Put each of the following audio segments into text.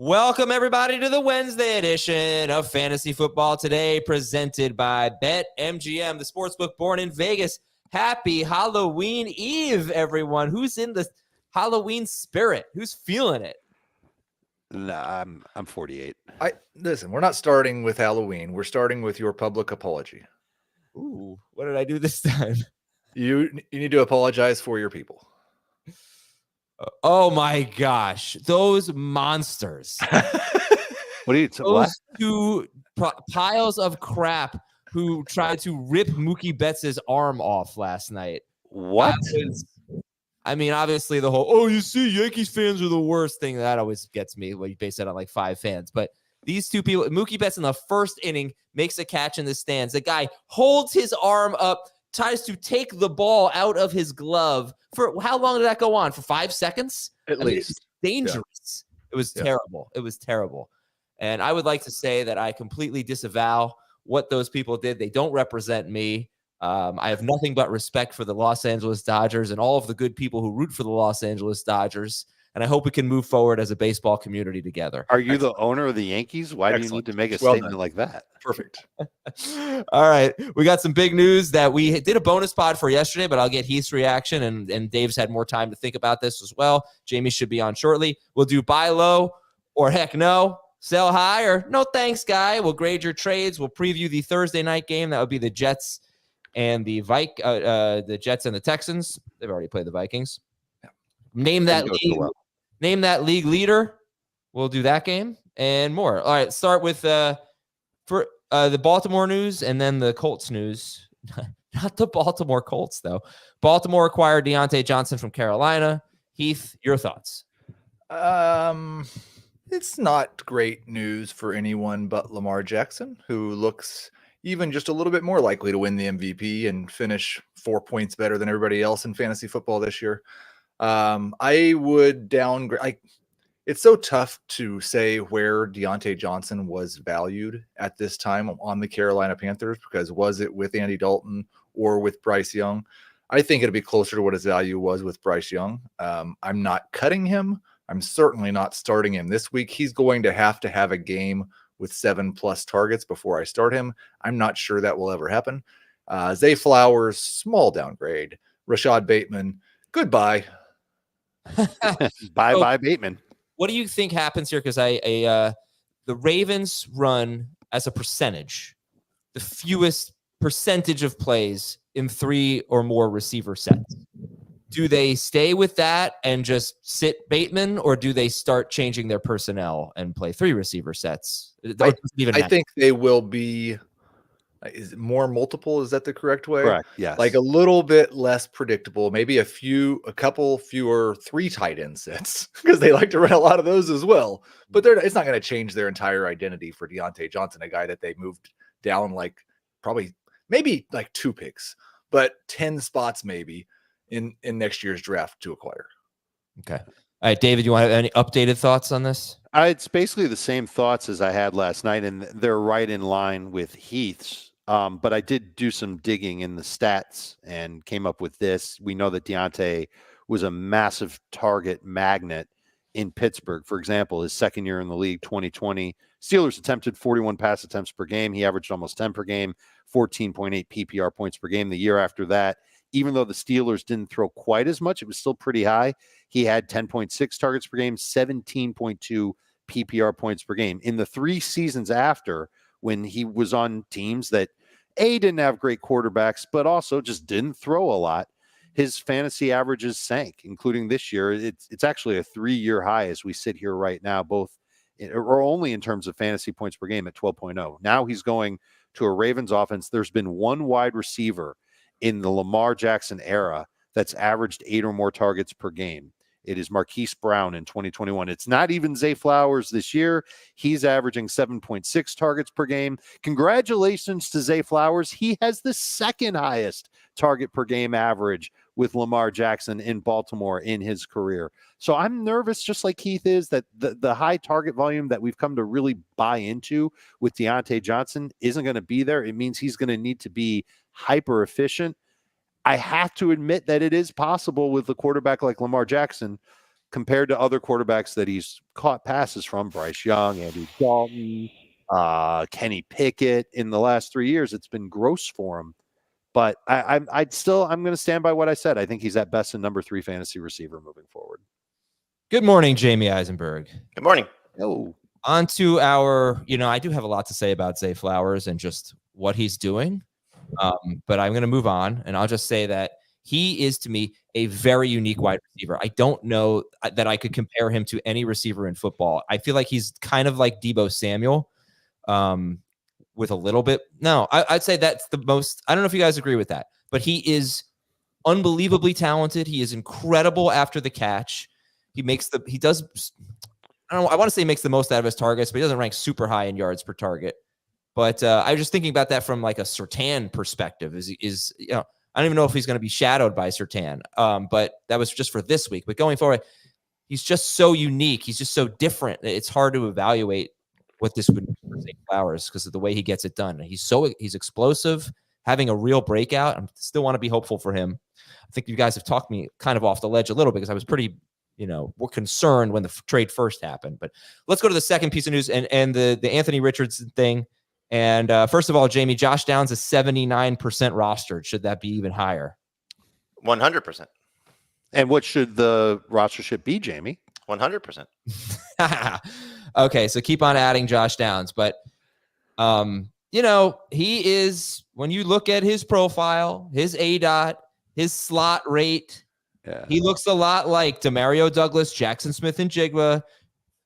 Welcome, everybody, to the Wednesday edition of Fantasy Football Today, presented by BetMGM, the sportsbook born in Vegas. Happy Halloween Eve, everyone. Who's in the Halloween spirit? Who's feeling it? Nah, I'm 48. Listen, we're not starting with Halloween. We're starting with your public apology. Ooh, what did I do this time? You need to apologize for your people. Oh my gosh, those monsters. Those two piles of crap who tried to rip Mookie Betts' arm off last night. What? Obviously the whole, you see, Yankees fans are the worst thing. That always gets me when you base it on like 5 fans. But these two people, Mookie Betts in the first inning makes a catch in the stands. The guy holds his arm up, tries to take the ball out of his glove. For how long did that go on? For 5 seconds? At least. It was dangerous. Yeah. It was terrible. It was terrible. And I would like to say that I completely disavow what those people did. They don't represent me. I have nothing but respect for the Los Angeles Dodgers and all of the good people who root for the Los Angeles Dodgers. And I hope we can move forward as a baseball community together. Are you the owner of the Yankees? Why do you need to make a statement like that? Perfect. All right. We got some big news that we did a bonus pod for yesterday, but I'll get Heath's reaction. And Dave's had more time to think about this as well. Jamey should be on shortly. We'll do buy low or heck no. Sell high or no thanks, guy. We'll grade your trades. We'll preview the Thursday night game. That would be the Jets and the Jets and the Texans. They've already played the Vikings. Yeah. Name that league leader. We'll do that game and more. All right, start with the Baltimore news and then the Colts news. Not the Baltimore Colts, though. Baltimore acquired Dionte Johnson from Carolina. Heath, your thoughts? It's not great news for anyone but Lamar Jackson, who looks even just a little bit more likely to win the MVP and finish 4 points better than everybody else in fantasy football this year. I would downgrade. It's so tough to say where Dionte Johnson was valued at this time on the Carolina Panthers, because was it with Andy Dalton or with Bryce Young? I think it'd be closer to what his value was with Bryce Young. I'm not cutting him. I'm certainly not starting him this week. He's going to have a game with 7+ targets before I start him. I'm not sure that will ever happen. Zay Flowers, small downgrade. Rashad Bateman, goodbye. Bye, Bateman. What do you think happens here? Because the Ravens run as a percentage the fewest percentage of plays in 3 or more receiver sets. Do they stay with that and just sit Bateman, or do they start changing their personnel and play 3 receiver sets? I think they will be. Is it more multiple? Is that the correct way? Correct. Yes. Like a little bit less predictable. Maybe a couple fewer 3 tight end sets, because they like to run a lot of those as well. But it's not going to change their entire identity for Dionte Johnson, a guy that they moved down maybe 2 picks, but 10 spots maybe in next year's draft to acquire. Okay. All right, David, you want to have any updated thoughts on this? It's basically the same thoughts as I had last night, and they're right in line with Heath's. But I did do some digging in the stats and came up with this. We know that Dionte was a massive target magnet in Pittsburgh. For example, his second year in the league, 2020, Steelers attempted 41 pass attempts per game. He averaged almost 10 per game, 14.8 PPR points per game. The year after that, even though the Steelers didn't throw quite as much, it was still pretty high. He had 10.6 targets per game, 17.2 PPR points per game. In the 3 seasons after, when he was on teams that didn't have great quarterbacks, but also just didn't throw a lot, his fantasy averages sank, including this year. It's actually a 3-year high as we sit here right now, both or only in terms of fantasy points per game at 12.0. Now he's going to a Ravens offense. There's been one wide receiver in the Lamar Jackson era that's averaged 8 or more targets per game. It is Marquise Brown in 2021. It's not even Zay Flowers this year. He's averaging 7.6 targets per game. Congratulations to Zay Flowers. He has the second highest target per game average with Lamar Jackson in Baltimore in his career. So I'm nervous, just like Heath is, that the high target volume that we've come to really buy into with Dionte Johnson isn't going to be there. It means he's going to need to be hyper efficient. I have to admit that it is possible with a quarterback like Lamar Jackson, compared to other quarterbacks that he's caught passes from, Bryce Young, Andy Dalton, Kenny Pickett, in the last 3 years, it's been gross for him. But I'm going to stand by what I said. I think he's at best a number 3 fantasy receiver moving forward. Good morning, Jamey Eisenberg. Good morning. Oh, On to our, I do have a lot to say about Zay Flowers and just what he's doing. But I'm going to move on, and I'll just say that he is, to me, a very unique wide receiver. I don't know that I could compare him to any receiver in football. I feel like he's kind of like Deebo Samuel, with a little bit. No, I'd say that's the most. I don't know if you guys agree with that, but he is unbelievably talented. He is incredible after the catch. I want to say he makes the most out of his targets, but he doesn't rank super high in yards per target. But I was just thinking about that from like a Surtain perspective. I don't even know if he's going to be shadowed by Surtain. But that was just for this week. But going forward, he's just so unique. He's just so different. It's hard to evaluate what this would mean for Zay Flowers because of the way he gets it done. He's explosive, having a real breakout. I still want to be hopeful for him. I think you guys have talked me kind of off the ledge a little bit because I was pretty, we're concerned when the trade first happened. But let's go to the second piece of news and the Anthony Richardson thing. And first of all, Jamey, Josh Downs is 79% rostered. Should that be even higher? 100%. And what should the rostership be, Jamey? 100%. Okay, so keep on adding Josh Downs. But, he is, when you look at his profile, his ADOT, his slot rate, he looks a lot like Demario Douglas, Jackson Smith and Jigba,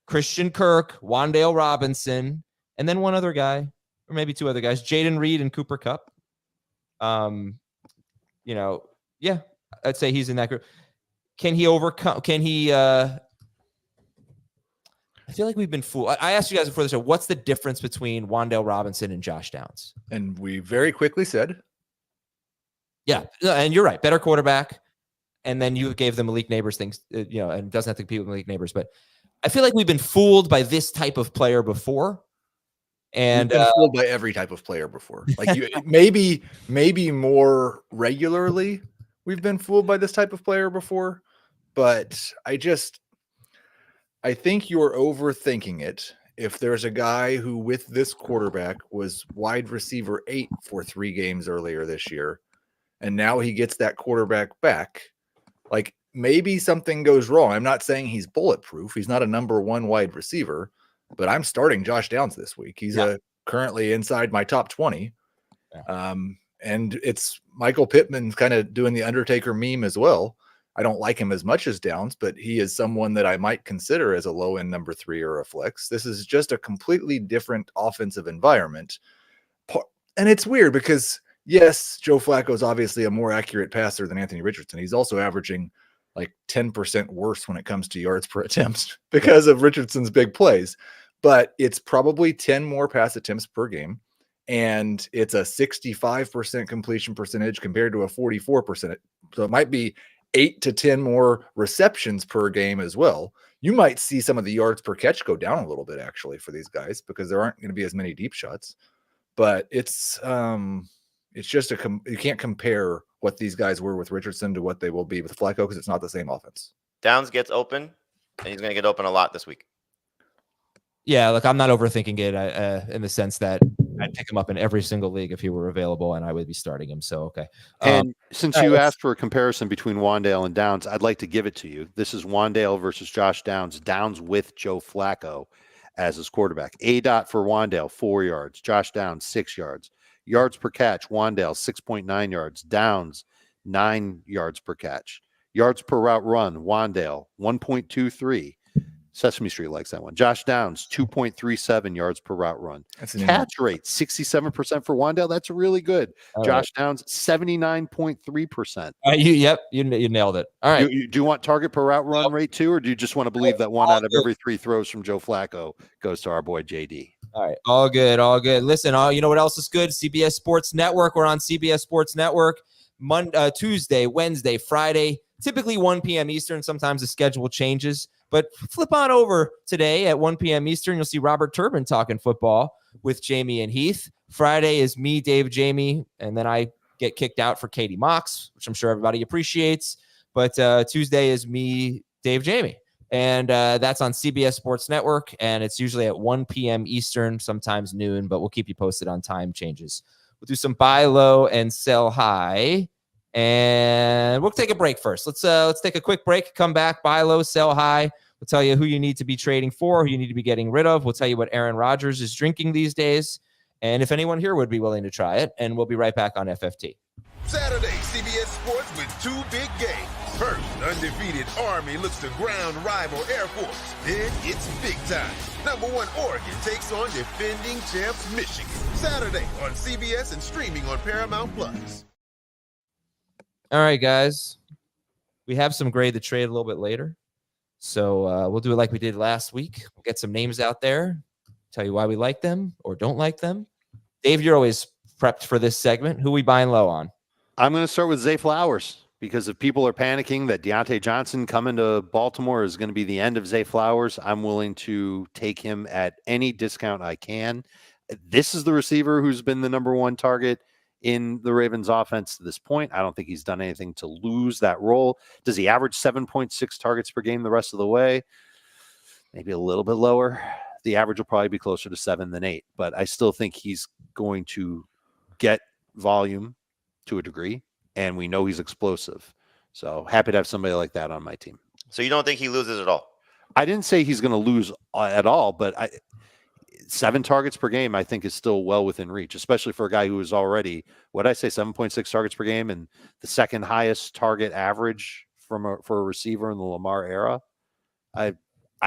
Christian Kirk, Wan'Dale Robinson, and then one other guy, or maybe 2 other guys, Jaden Reed and Cooper Kupp. I'd say he's in that group. Can he overcome? I feel like we've been fooled. I asked you guys before the show, what's the difference between Wan'Dale Robinson and Josh Downs? And we very quickly said, yeah, and you're right, better quarterback. And then you gave the Malik Neighbors things, and doesn't have to compete with Malik Neighbors. But I feel like we've been fooled by this type of player before. And we've been fooled by every type of player before. Like maybe more regularly, we've been fooled by this type of player before. But I think you're overthinking it. If there's a guy who, with this quarterback, was wide receiver 8 for 3 games earlier this year, and now he gets that quarterback back, like maybe something goes wrong. I'm not saying he's bulletproof. He's not a number 1 wide receiver, but I'm starting Josh Downs this week. He's currently inside my top 20. Yeah. And it's Michael Pittman's kind of doing the Undertaker meme as well. I don't like him as much as Downs, but he is someone that I might consider as a low-end number 3 or a flex. This is just a completely different offensive environment. And it's weird because, yes, Joe Flacco is obviously a more accurate passer than Anthony Richardson. He's also averaging like 10% worse when it comes to yards per attempt because of Richardson's big plays. But it's probably 10 more pass attempts per game. And it's a 65% completion percentage compared to a 44%. So it might be 8 to 10 more receptions per game as well. You might see some of the yards per catch go down a little bit actually for these guys because there aren't going to be as many deep shots. But it's just you can't compare what these guys were with Richardson to what they will be with Flacco because it's not the same offense. Downs gets open, and he's going to get open a lot this week. Yeah, look, I'm not overthinking it in the sense that I'd pick him up in every single league if he were available, and I would be starting him. So, okay. And since you asked for a comparison between Wan'Dale and Downs, I'd like to give it to you. This is Wan'Dale versus Josh Downs. Downs with Joe Flacco as his quarterback. ADOT for Wan'Dale, 4 yards. Josh Downs, 6 yards. Yards per catch, Wan'Dale, 6.9 yards. Downs, 9 yards per catch. Yards per route run, Wan'Dale, 1.23. Sesame Street likes that one. Josh Downs, 2.37 yards per route run. Catch rate, 67% for Wan'Dale. That's really good. All Josh Downs, 79.3%. You nailed it. All right. Do you want target per route run rate too, or do you just want to believe that 1 out of every 3 throws from Joe Flacco goes to our boy JD? All right. All good. All good. Listen, you know what else is good? CBS Sports Network. We're on CBS Sports Network Tuesday, Wednesday, Friday, typically 1 p.m. Eastern. Sometimes the schedule changes. But flip on over today at 1 p.m. Eastern. You'll see Robert Turbin talking football with Jamey and Heath. Friday is me, Dave, Jamey, and then I get kicked out for Katie Mox, which I'm sure everybody appreciates. But Tuesday is me, Dave, Jamey. And that's on CBS Sports Network, and it's usually at 1 p.m. Eastern, sometimes noon, but we'll keep you posted on time changes. We'll do some buy low and sell high, and we'll take a break first. Let's take a quick break, come back, buy low, sell high. We'll tell you who you need to be trading for, who you need to be getting rid of. We'll tell you what Aaron Rodgers is drinking these days, and if anyone here would be willing to try it, and we'll be right back on FFT. Saturday, CBS Sports with two big games. First, undefeated Army looks to ground rival Air Force. Then it's big time. Number 1 Oregon takes on defending champs Michigan. Saturday on CBS and streaming on Paramount+. All right, guys. We have some grade the trade a little bit later. So we'll do it like we did last week. We'll get some names out there, tell you why we like them or don't like them. Dave, you're always prepped for this segment. Who we buying low on? I'm going to start with Zay Flowers, because if people are panicking that Dionte Johnson coming to Baltimore is going to be the end of Zay Flowers, I'm willing to take him at any discount I can. This is the receiver who's been the number 1 target in the Ravens offense to this point. I don't think he's done anything to lose that role. Does he average 7.6 targets per game the rest of the way? Maybe a little bit lower. The average will probably be closer to 7 than 8, but I still think he's going to get volume to a degree, and we know he's explosive. So happy to have somebody like that on my team. So you don't think he loses at all? I didn't say he's going to lose at all, but 7 targets per game, I think, is still well within reach, especially for a guy who is already, what did I say, 7.6 targets per game and the second highest target average for a receiver in the Lamar era. I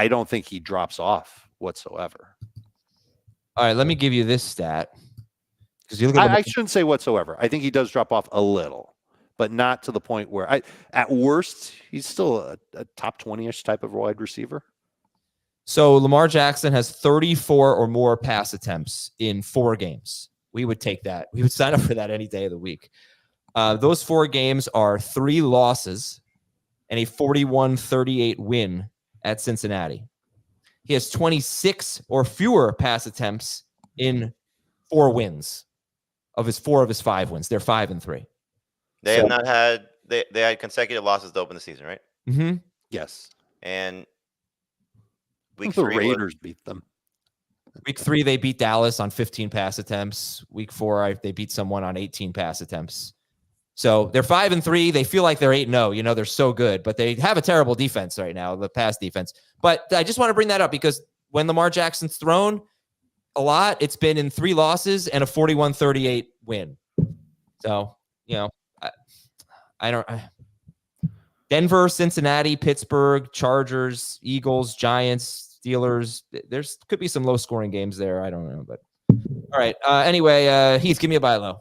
don't think he drops off whatsoever. All right, let me give you this stat. I shouldn't say whatsoever. I think he does drop off a little, but not to the point where at worst, he's still a top 20-ish type of wide receiver. So Lamar Jackson has 34 or more pass attempts in 4 games. We would take that. We would sign up for that any day of the week. Those 4 games are 3 losses and a 41-38 win at Cincinnati. He has 26 or fewer pass attempts in 4 wins. Of his 4 of his 5 wins. They're 5-3. They have not had they had consecutive losses to open the season, right? Mm-hmm. Yes. And week the 3 Raiders beat them. Week 3 they beat Dallas on 15 pass attempts. Week 4 they beat someone on 18 pass attempts. So they're 5-3. They feel like they're 8-0. You know, they're so good, but they have a terrible defense right now, the pass defense. But I just want to bring that up because when Lamar Jackson's thrown a lot, it's been in 3 losses and a 41-38 win. So, you know, Denver, Cincinnati, Pittsburgh, Chargers, Eagles, Giants, Steelers. There's could be some low scoring games there. I don't know, but all right. Anyway, Heath, give me a buy low.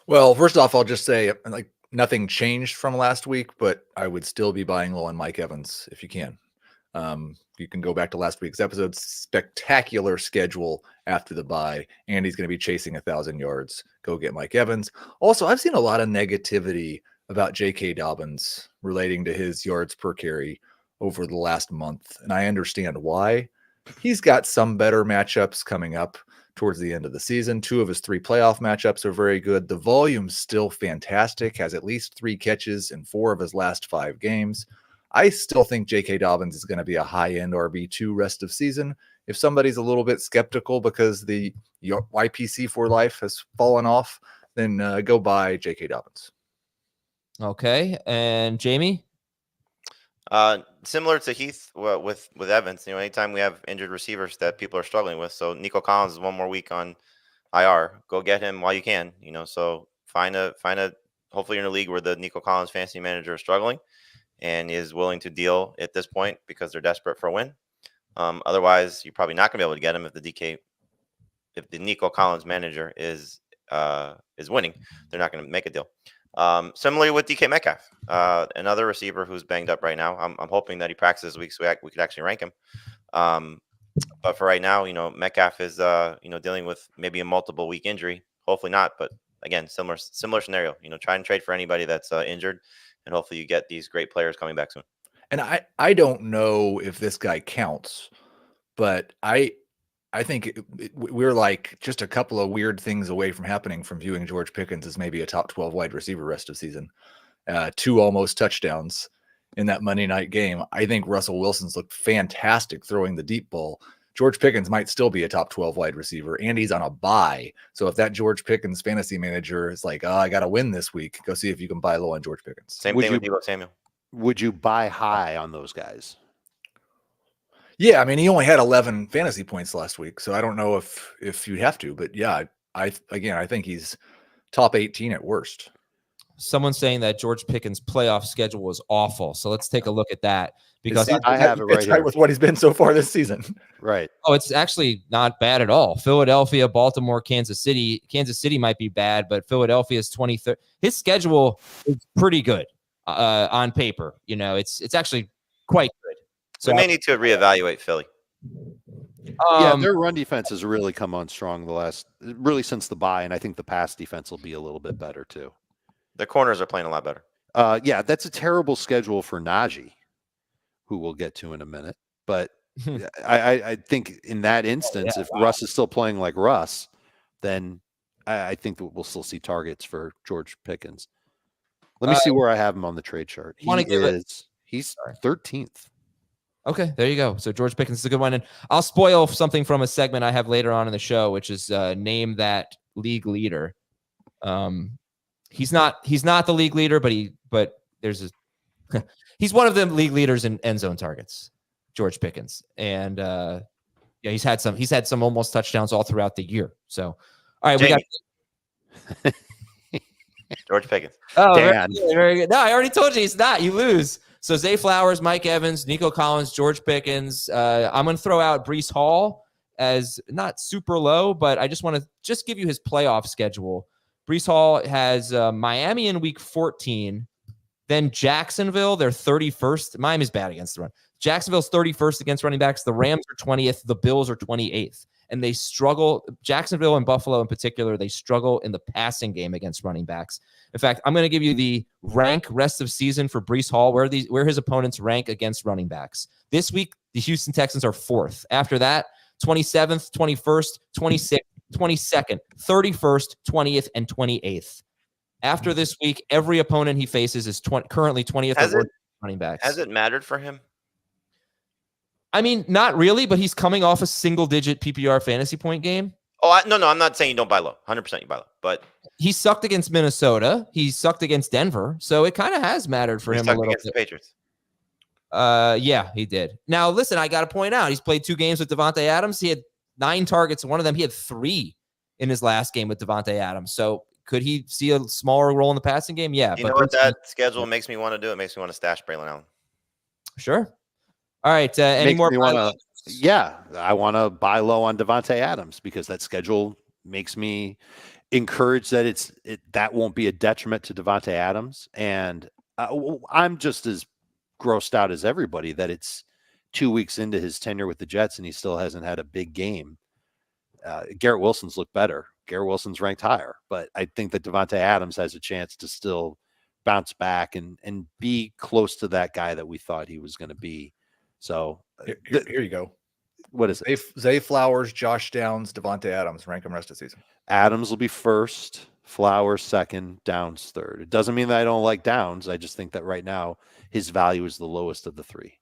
Well, first off, I'll just say like nothing changed from last week, but I would still be buying low on Mike Evans if you can. You can go back to last week's episode. Spectacular schedule after the bye, and he's going to be chasing 1,000 yards. Go get Mike Evans. Also, I've seen a lot of negativity about J.K. Dobbins relating to his yards per carry over the last month, and I understand why. He's got some better matchups coming up towards the end of the season. 2 of his 3 playoff matchups are very good. The volume's still fantastic, has at least 3 catches in 4 of his last 5 games. I still think J.K. Dobbins is going to be a high-end RB2 rest of season. If somebody's a little bit skeptical because the YPC for life has fallen off, then go buy J.K. Dobbins. Okay. And Jamey? Similar to Heath with Evans, you know, anytime we have injured receivers that people are struggling with. So Nico Collins is 1 more week on IR. Go get him while you can, you know, so find a, hopefully you're in a league where the Nico Collins fantasy manager is struggling and is willing to deal at this point because they're desperate for a win. Otherwise, you're probably not going to be able to get him if the Nico Collins manager is winning. They're not going to make a deal. Similarly with DK Metcalf, another receiver who's banged up right now. I'm hoping that he practices this week so we could actually rank him. But for right now, you know, Metcalf is dealing with maybe a multiple week injury. Hopefully not, but again, similar scenario. You know, try and trade for anybody that's injured, and hopefully you get these great players coming back soon. And I don't know if this guy counts, but I think we're like just a couple of weird things away from happening from viewing George Pickens as maybe a top 12 wide receiver rest of season. 2 almost touchdowns. in that Monday night game. I think Russell Wilson's looked fantastic throwing the deep ball. George Pickens might still be a top 12 wide receiver, and he's on a bye. So if that George Pickens fantasy manager is like, oh, I got to win this week, go see if you can buy low on George Pickens. Same thing with Deebo Samuel. Would you buy high on those guys? Yeah, I mean, he only had 11 fantasy points last week, so I don't know if you'd have to, but yeah, I think he's top 18 at worst. Someone's saying that George Pickens' playoff schedule was awful, so let's take a look at that because I have it right here with what he's been so far this season. Right. Oh, it's actually not bad at all. Philadelphia, Baltimore, Kansas City. Kansas City might be bad, but Philadelphia is 23rd. His schedule is pretty good on paper. You know, it's actually quite good. So we may need to reevaluate Philly. Yeah, their run defense has really come on strong since the bye, and I think the pass defense will be a little bit better too. Their corners are playing a lot better. Yeah, that's a terrible schedule for Najee, who we'll get to in a minute. But I think in that instance, if Russ is still playing like Russ, then I think that we'll still see targets for George Pickens. Let me see where I have him on the trade chart. He's 13th. Okay, there you go. So George Pickens is a good one. And I'll spoil something from a segment I have later on in the show, which is name that league leader. He's not the league leader, but there's he's one of the league leaders in end zone targets, George Pickens. And he's had some almost touchdowns all throughout the year. So all right, Jamey. we got George Pickens. Oh, Dan. very good. No, I already told you he's not. You lose. So Zay Flowers, Mike Evans, Nico Collins, George Pickens. I'm going to throw out Breece Hall as not super low, but I just want to give you his playoff schedule. Breece Hall has Miami in week 14, then Jacksonville, they're 31st. Miami's bad against the run. Jacksonville's 31st against running backs. The Rams are 20th. The Bills are 28th. And they struggle. Jacksonville and Buffalo in particular, they struggle in the passing game against running backs. In fact, I'm going to give you the rank rest of season for Breece Hall, where his opponents rank against running backs. This week, the Houston Texans are 4th. After that, 27th, 21st, 26th, 22nd, 31st, 20th, and 28th. After this week, every opponent he faces is currently 20th running backs. Has it mattered for him? I mean, not really, but he's coming off a single-digit PPR fantasy point game. Oh, no, I'm not saying you don't buy low. 100% you buy low. But he sucked against Minnesota. He sucked against Denver. So it kind of has mattered for him a little against bit. The Patriots. Yeah, he did. Now, listen, I got to point out, he's played 2 games with Davante Adams. He had 9 targets. One of them, he had 3 in his last game with Davante Adams. So could he see a smaller role in the passing game? Yeah. You know what that schedule makes me want to do? It makes me want to stash Braylon Allen. Sure. All right. Any more? Yeah, I want to buy low on Davante Adams because that schedule makes me encouraged that that won't be a detriment to Davante Adams. And I'm just as grossed out as everybody that it's 2 weeks into his tenure with the Jets and he still hasn't had a big game. Garrett Wilson's looked better. Garrett Wilson's ranked higher, but I think that Davante Adams has a chance to still bounce back and be close to that guy that we thought he was going to be. So here you go. What is it? Zay Flowers, Josh Downs, Davante Adams. Rank them rest of the season. Adams will be first, Flowers second, Downs third. It doesn't mean that I don't like Downs. I just think that right now his value is the lowest of the 3.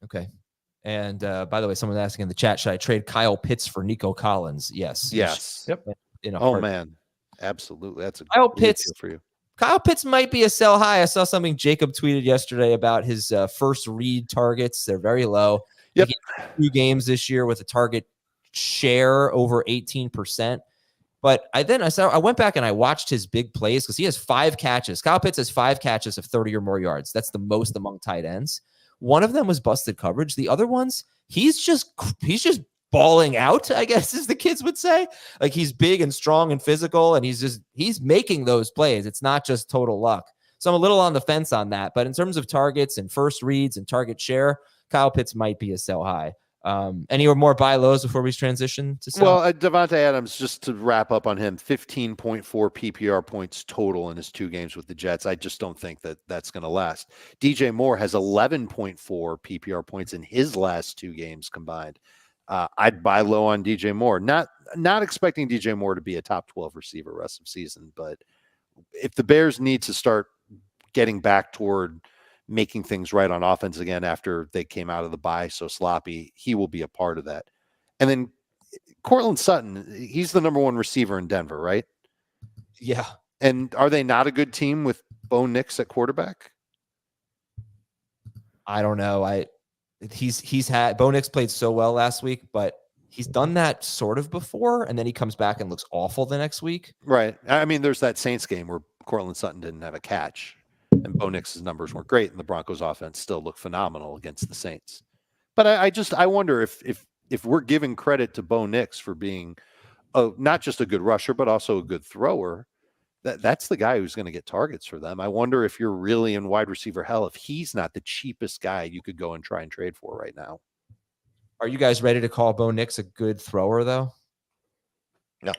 Okay. And by the way, someone's asking in the chat, should I trade Kyle Pitts for Nico Collins? Yes. Yes. Yep. Man. Absolutely. That's a Kyle Pitts deal for you. Kyle Pitts might be a sell high. I saw something Jacob tweeted yesterday about his first read targets. They're very low. Yep. He had 2 games this year with a target share over 18%. But I went back and I watched his big plays because he has 5 catches. Kyle Pitts has 5 catches of 30 or more yards. That's the most among tight ends. One of them was busted coverage. The other ones, he's just balling out, I guess, as the kids would say. Like, he's big and strong and physical, and he's making those plays. It's not just total luck. So I'm a little on the fence on that. But in terms of targets and first reads and target share, Kyle Pitts might be a sell high. Any more buy lows before we transition to sell? Well, Davante Adams, just to wrap up on him, 15.4 PPR points total in his 2 games with the Jets. I just don't think that that's going to last. DJ Moore has 11.4 PPR points in his last 2 games combined. I'd buy low on DJ Moore. Not expecting DJ Moore to be a top 12 receiver rest of season, but if the Bears need to start getting back toward making things right on offense again after they came out of the bye so sloppy. He will be a part of that. And then Courtland Sutton, he's the number one receiver in Denver, right? Yeah. And are they not a good team with Bo Nix at quarterback? I don't know. He's had Bo Nix played so well last week, but he's done that sort of before, and then he comes back and looks awful the next week. Right. I mean, there's that Saints game where Courtland Sutton didn't have a catch, and Bo Nix's numbers weren't great, and the Broncos offense still looked phenomenal against the Saints. But I wonder if we're giving credit to Bo Nix for being not just a good rusher, but also a good thrower, that's the guy who's going to get targets for them. I wonder if you're really in wide receiver hell, if he's not the cheapest guy you could go and try and trade for right now. Are you guys ready to call Bo Nix a good thrower, though? No.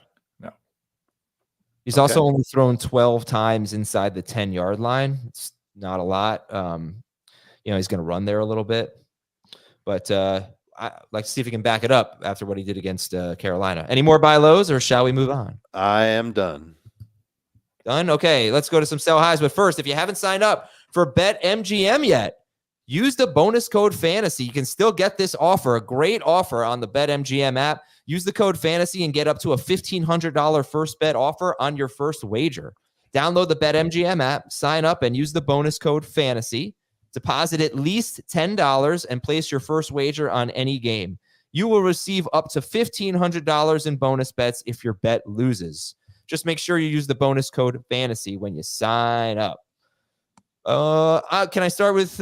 He's also only thrown 12 times inside the 10-yard line. It's not a lot. He's going to run there a little bit. But I'd like to see if he can back it up after what he did against Carolina. Any more buy lows, or shall we move on? I am done. Done? Okay, let's go to some sell highs. But first, if you haven't signed up for BetMGM yet, use the bonus code FANTASY. You can still get this offer, a great offer on the BetMGM app. Use the code FANTASY and get up to a $1,500 first bet offer on your first wager. Download the BetMGM app, sign up, and use the bonus code FANTASY. Deposit at least $10 and place your first wager on any game. You will receive up to $1,500 in bonus bets if your bet loses. Just make sure you use the bonus code FANTASY when you sign up. Can I start with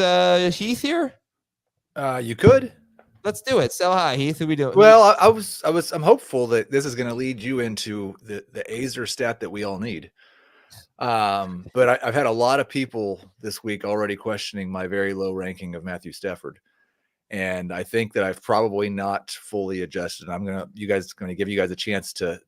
Heath here? You could. Let's do it. Sell high, Heath. Who we doing? Well, I'm hopeful that this is going to lead you into the Azer stat that we all need. But I've had a lot of people this week already questioning my very low ranking of Matthew Stafford. And I think that I've probably not fully adjusted. I'm going to give you guys a chance to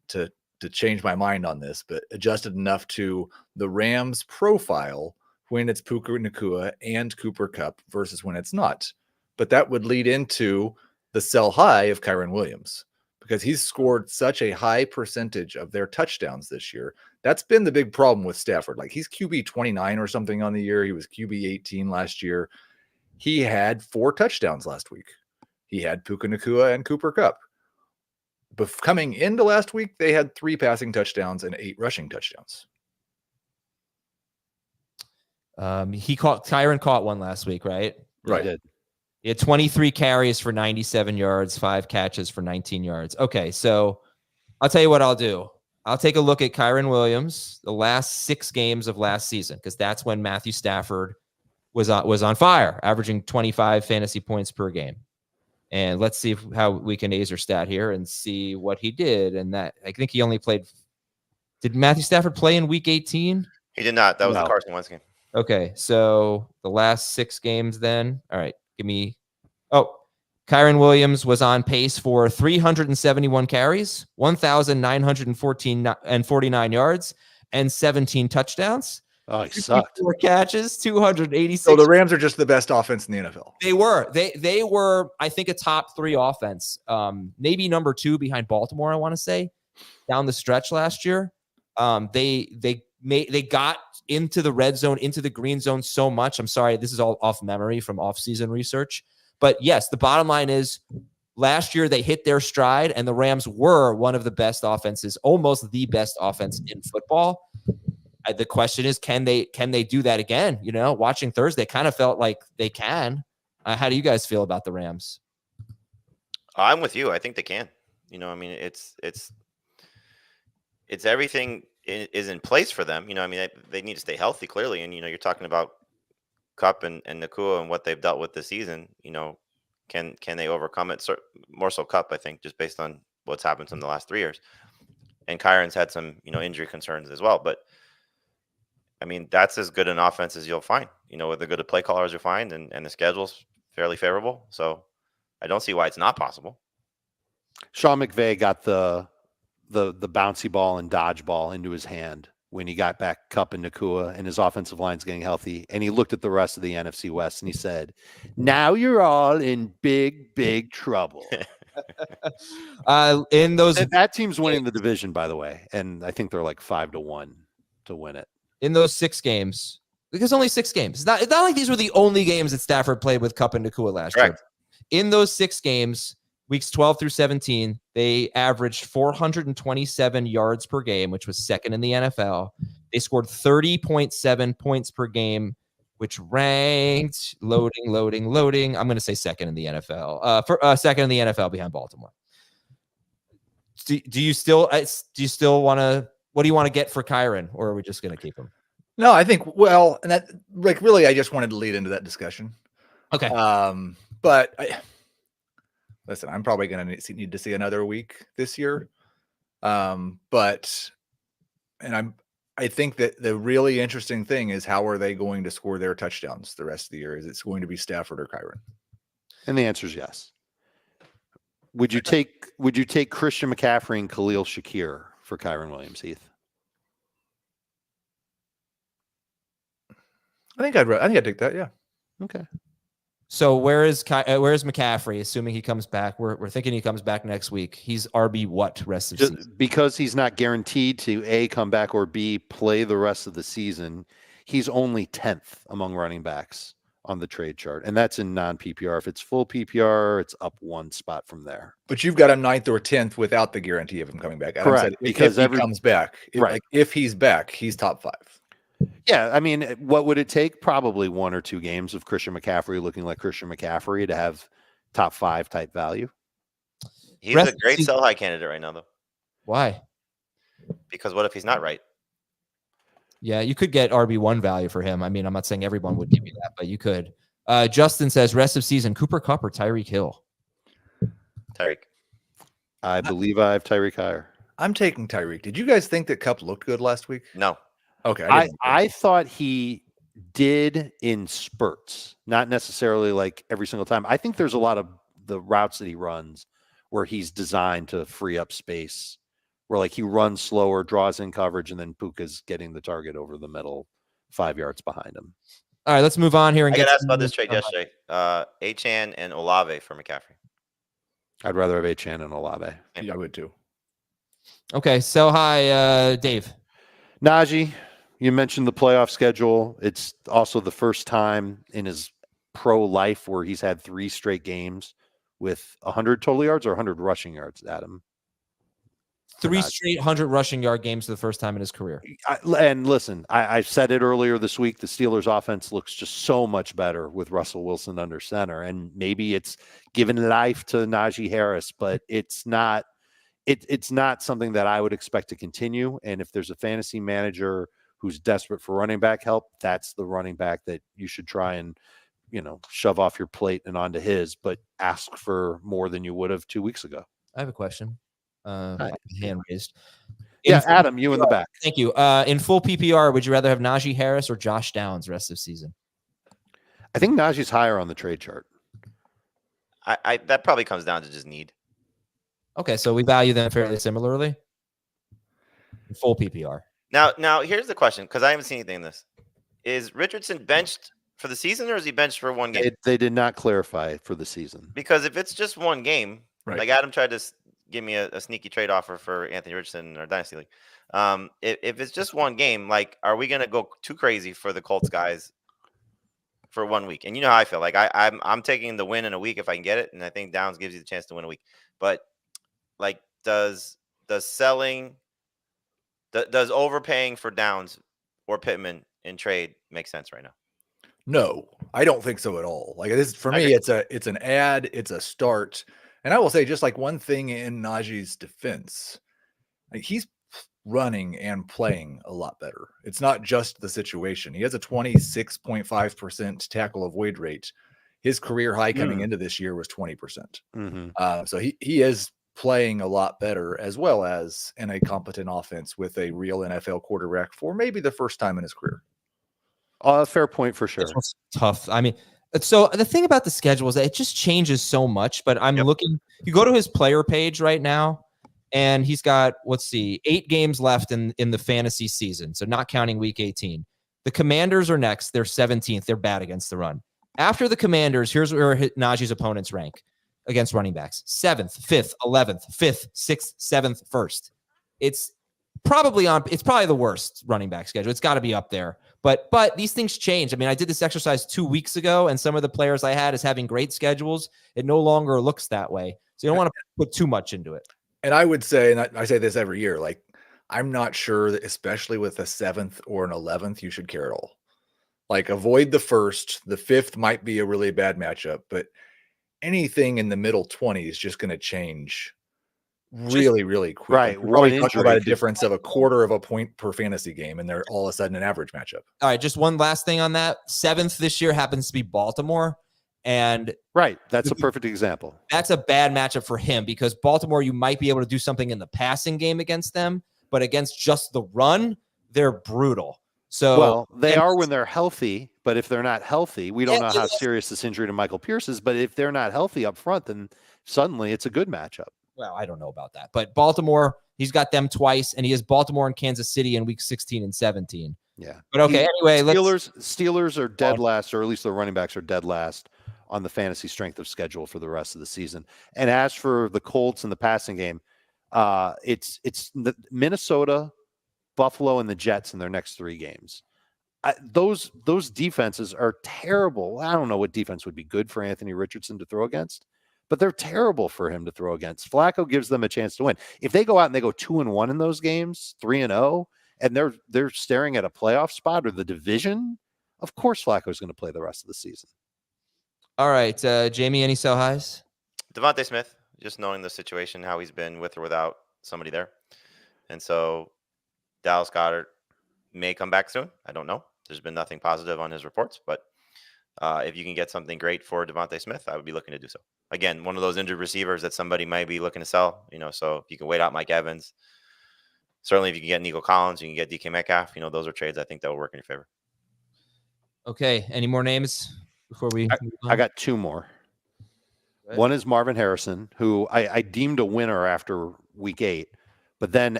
change my mind on this, but adjusted enough to the Rams profile when it's Puka Nacua and Cooper Kupp versus when it's not. But that would lead into the sell high of Kyren Williams, because he's scored such a high percentage of their touchdowns this year. That's been the big problem with Stafford. Like, he's QB 29 or something on the year. He was QB 18 last year. He had 4 touchdowns last week. He had Puka Nacua and Cooper Kupp. But coming into last week, they had 3 passing touchdowns and 8 rushing touchdowns. Kyren caught one last week, right? Right. He did. He had 23 carries for 97 yards, 5 catches for 19 yards. Okay, so I'll tell you what I'll do. I'll take a look at Kyren Williams, the last 6 games of last season, because that's when Matthew Stafford was on fire, averaging 25 fantasy points per game. And let's see how we can Azer stat here and see what he did. And that, I think he only played. Did Matthew Stafford play in week 18? He did not. That was No. the Carson Wentz game. Okay, so the last 6 games then. All right, give me. Oh, Kyren Williams was on pace for 371 carries, 1,949 yards, and 17 touchdowns. Oh, he sucked. 4 catches, 286. So the Rams are just the best offense in the NFL. They were, I think, a top 3 offense. Maybe number 2 behind Baltimore, I want to say, down the stretch last year. They got into the red zone, into the green zone so much. I'm sorry, this is all off memory from off-season research. But yes, the bottom line is last year they hit their stride, and the Rams were one of the best offenses, almost the best offense in football. The question is, can they do that again? You know, watching Thursday, kind of felt like they can. How do you guys feel about the Rams? I'm with you. I think they can. You know, I mean, it's everything is in place for them. You know, I mean, they need to stay healthy, clearly. And, you know, you're talking about Kupp and Nacua and what they've dealt with this season. You know, can they overcome it? More so Kupp, I think, just based on what's happened to them the last 3 years. And Kyren's had some, you know, injury concerns as well. But, I mean, that's as good an offense as you'll find, you know, with the good play callers you find, and the schedule's fairly favorable. So I don't see why it's not possible. Sean McVay got the bouncy ball and dodgeball into his hand when he got back Kupp and Nacua, and his offensive line's getting healthy. And he looked at the rest of the NFC West and he said, "Now you're all in big, big trouble." In those that team's winning the division, by the way, and I think they're like 5-1 to win it. in those 6 games, Because only 6 games. It's not like these were the only games that Stafford played with Kupp and Nakua last year. In those 6 games, weeks 12 through 17, they averaged 427 yards per game, which was second in the NFL. They scored 30.7 points per game, which ranked loading. I'm going to say second in the NFL. Second in the NFL behind Baltimore. Do you still want to? What do you want to get for Kyren, or are we just going to keep him? No, I think and that really, I just wanted to lead into that discussion. Okay. But listen, I'm probably going to need to see another week this year. I think that the really interesting thing is how are they going to score their touchdowns the rest of the year? Is it going to be Stafford or Kyren? And the answer is yes. Would you take Christian McCaffrey and Khalil Shakir for Kyren Williams, Heath? I think I'd take that. Yeah. Okay. So where is McCaffrey? Assuming he comes back, we're thinking he comes back next week. He's RB what rest of the season? Because he's not guaranteed to A, come back, or B, play the rest of the season. He's only 10th among running backs on the trade chart, and that's in non-PPR. If it's full PPR, it's up 1 spot from there. But you've got him 9th or 10th without the guarantee of him coming back. Correct. Said, because if he comes back, if he's back, he's top 5. Yeah, I mean, what would it take? Probably 1 or 2 games of Christian McCaffrey looking like Christian McCaffrey to have top 5 type value. He's a great sell high candidate right now, though. Why? Because what if he's not right? Yeah, you could get RB1 value for him. I mean, I'm not saying everyone would give you that, but you could. Justin says rest of season, Cooper Kupp or Tyreek Hill? Tyreek. I believe I have Tyreek higher. I'm taking Tyreek. Did you guys think that Kupp looked good last week? No. Okay. I thought he did in spurts, not necessarily like every single time. I think there's a lot of the routes that he runs where he's designed to free up space, where like he runs slower, draws in coverage, and then Puka's getting the target over the middle 5 yards behind him. All right, let's move on here and I got asked about this trade yesterday. Achane and Olave for McCaffrey. I'd rather have Achane and Olave. Yeah, I would too. Okay, sell high, Dave. Najee, you mentioned the playoff schedule. It's also the first time in his pro life where he's had 3 straight games with 100 total yards or 100 rushing yards, Adam. 3 straight 100 rushing yard games for the first time in his career. And listen, I said it earlier this week, the Steelers offense looks just so much better with Russell Wilson under center. And maybe it's given life to Najee Harris, but it's not something that I would expect to continue. And if there's a fantasy manager who's desperate for running back help, that's the running back that you should try and, shove off your plate and onto his, but ask for more than you would have 2 weeks ago. I have a question. Hand raised. Adam, you in the back. Thank you. In full PPR, would you rather have Najee Harris or Josh Downs rest of season? I think Najee's higher on the trade chart. I that probably comes down to just need. Okay, so we value them fairly similarly. In full PPR. Now here's the question, because I haven't seen anything in this. Is Richardson benched for the season, or is he benched for 1 game? They did not clarify for the season. Because if it's just 1 game, right. Like Adam tried to give me a sneaky trade offer for Anthony Richardson in our Dynasty League. If it's just 1 game, like, are we going to go too crazy for the Colts guys for 1 week? And you know how I feel. Like, I'm taking the win in a week if I can get it, and I think Downs gives you the chance to win a week. But, like, does overpaying for Downs or Pittman in trade make sense right now? No, I don't think so at all. Like, this for me, it's an ad, it's a start. And I will say, just like one thing in Najee's defense, like, he's running and playing a lot better. It's not just the situation. He has a 26.5% tackle avoid rate. His career high coming into this year was 20%. Mm-hmm. So he is playing a lot better, as well as in a competent offense with a real NFL quarterback for maybe the first time in his career. Fair point for sure. It's tough. I mean, so the thing about the schedule is that it just changes so much, but I'm looking, you go to his player page right now, and he's got, 8 games left in the fantasy season. So not counting week 18. The Commanders are next. They're 17th. They're bad against the run. After the Commanders, here's where Najee's opponents rank against running backs: 7th, 5th, 11th, 5th, 6th, 7th, 1st. It's probably the worst running back schedule. It's got to be up there. But these things change. I mean, I did this exercise 2 weeks ago, and some of the players I had as having great schedules, it no longer looks that way. So you don't want to put too much into it. And I would say, and I say this every year, like, I'm not sure that, especially with a 7th or an 11th, you should care at all. Like, avoid the 1st. The 5th might be a really bad matchup, but anything in the middle 20 is just going to change really, really quick. Right. We're probably talking about a difference of a quarter of a point per fantasy game, and they're all of a sudden an average matchup. All right, just one last thing on that. 7th this year happens to be Baltimore. And right, that's a perfect example. That's a bad matchup for him because Baltimore, you might be able to do something in the passing game against them, but against just the run, they're brutal. So, well, they are when they're healthy, but if they're not healthy, we don't know how serious this injury to Michael Pierce is, but if they're not healthy up front, then suddenly it's a good matchup. Well, I don't know about that, but Baltimore, he's got them twice, and he has Baltimore and Kansas City in week 16 and 17. Yeah. But okay, anyway, Steelers are dead last, or at least the running backs are dead last on the fantasy strength of schedule for the rest of the season. And as for the Colts and the passing game, it's the Minnesota, Buffalo, and the Jets in their next 3 games. Those defenses are terrible. I don't know what defense would be good for Anthony Richardson to throw against, but they're terrible for him to throw against. Flacco gives them a chance to win. If they go out and they go 2-1 in those games, 3-0, and they're staring at a playoff spot or the division, of course Flacco is going to play the rest of the season. All right, Jamey, any sell highs? DeVonta Smith, just knowing the situation, how he's been with or without somebody there. And so Dallas Goedert may come back soon. I don't know. There's been nothing positive on his reports, but if you can get something great for DeVonta Smith, I would be looking to do so. Again, one of those injured receivers that somebody might be looking to sell, so if you can wait out Mike Evans, certainly if you can get Nico Collins, you can get DK Metcalf, those are trades I think that will work in your favor. Okay. Any more names before we move on? I got 2 more. One is Marvin Harrison, who I deemed a winner after week 8. But then,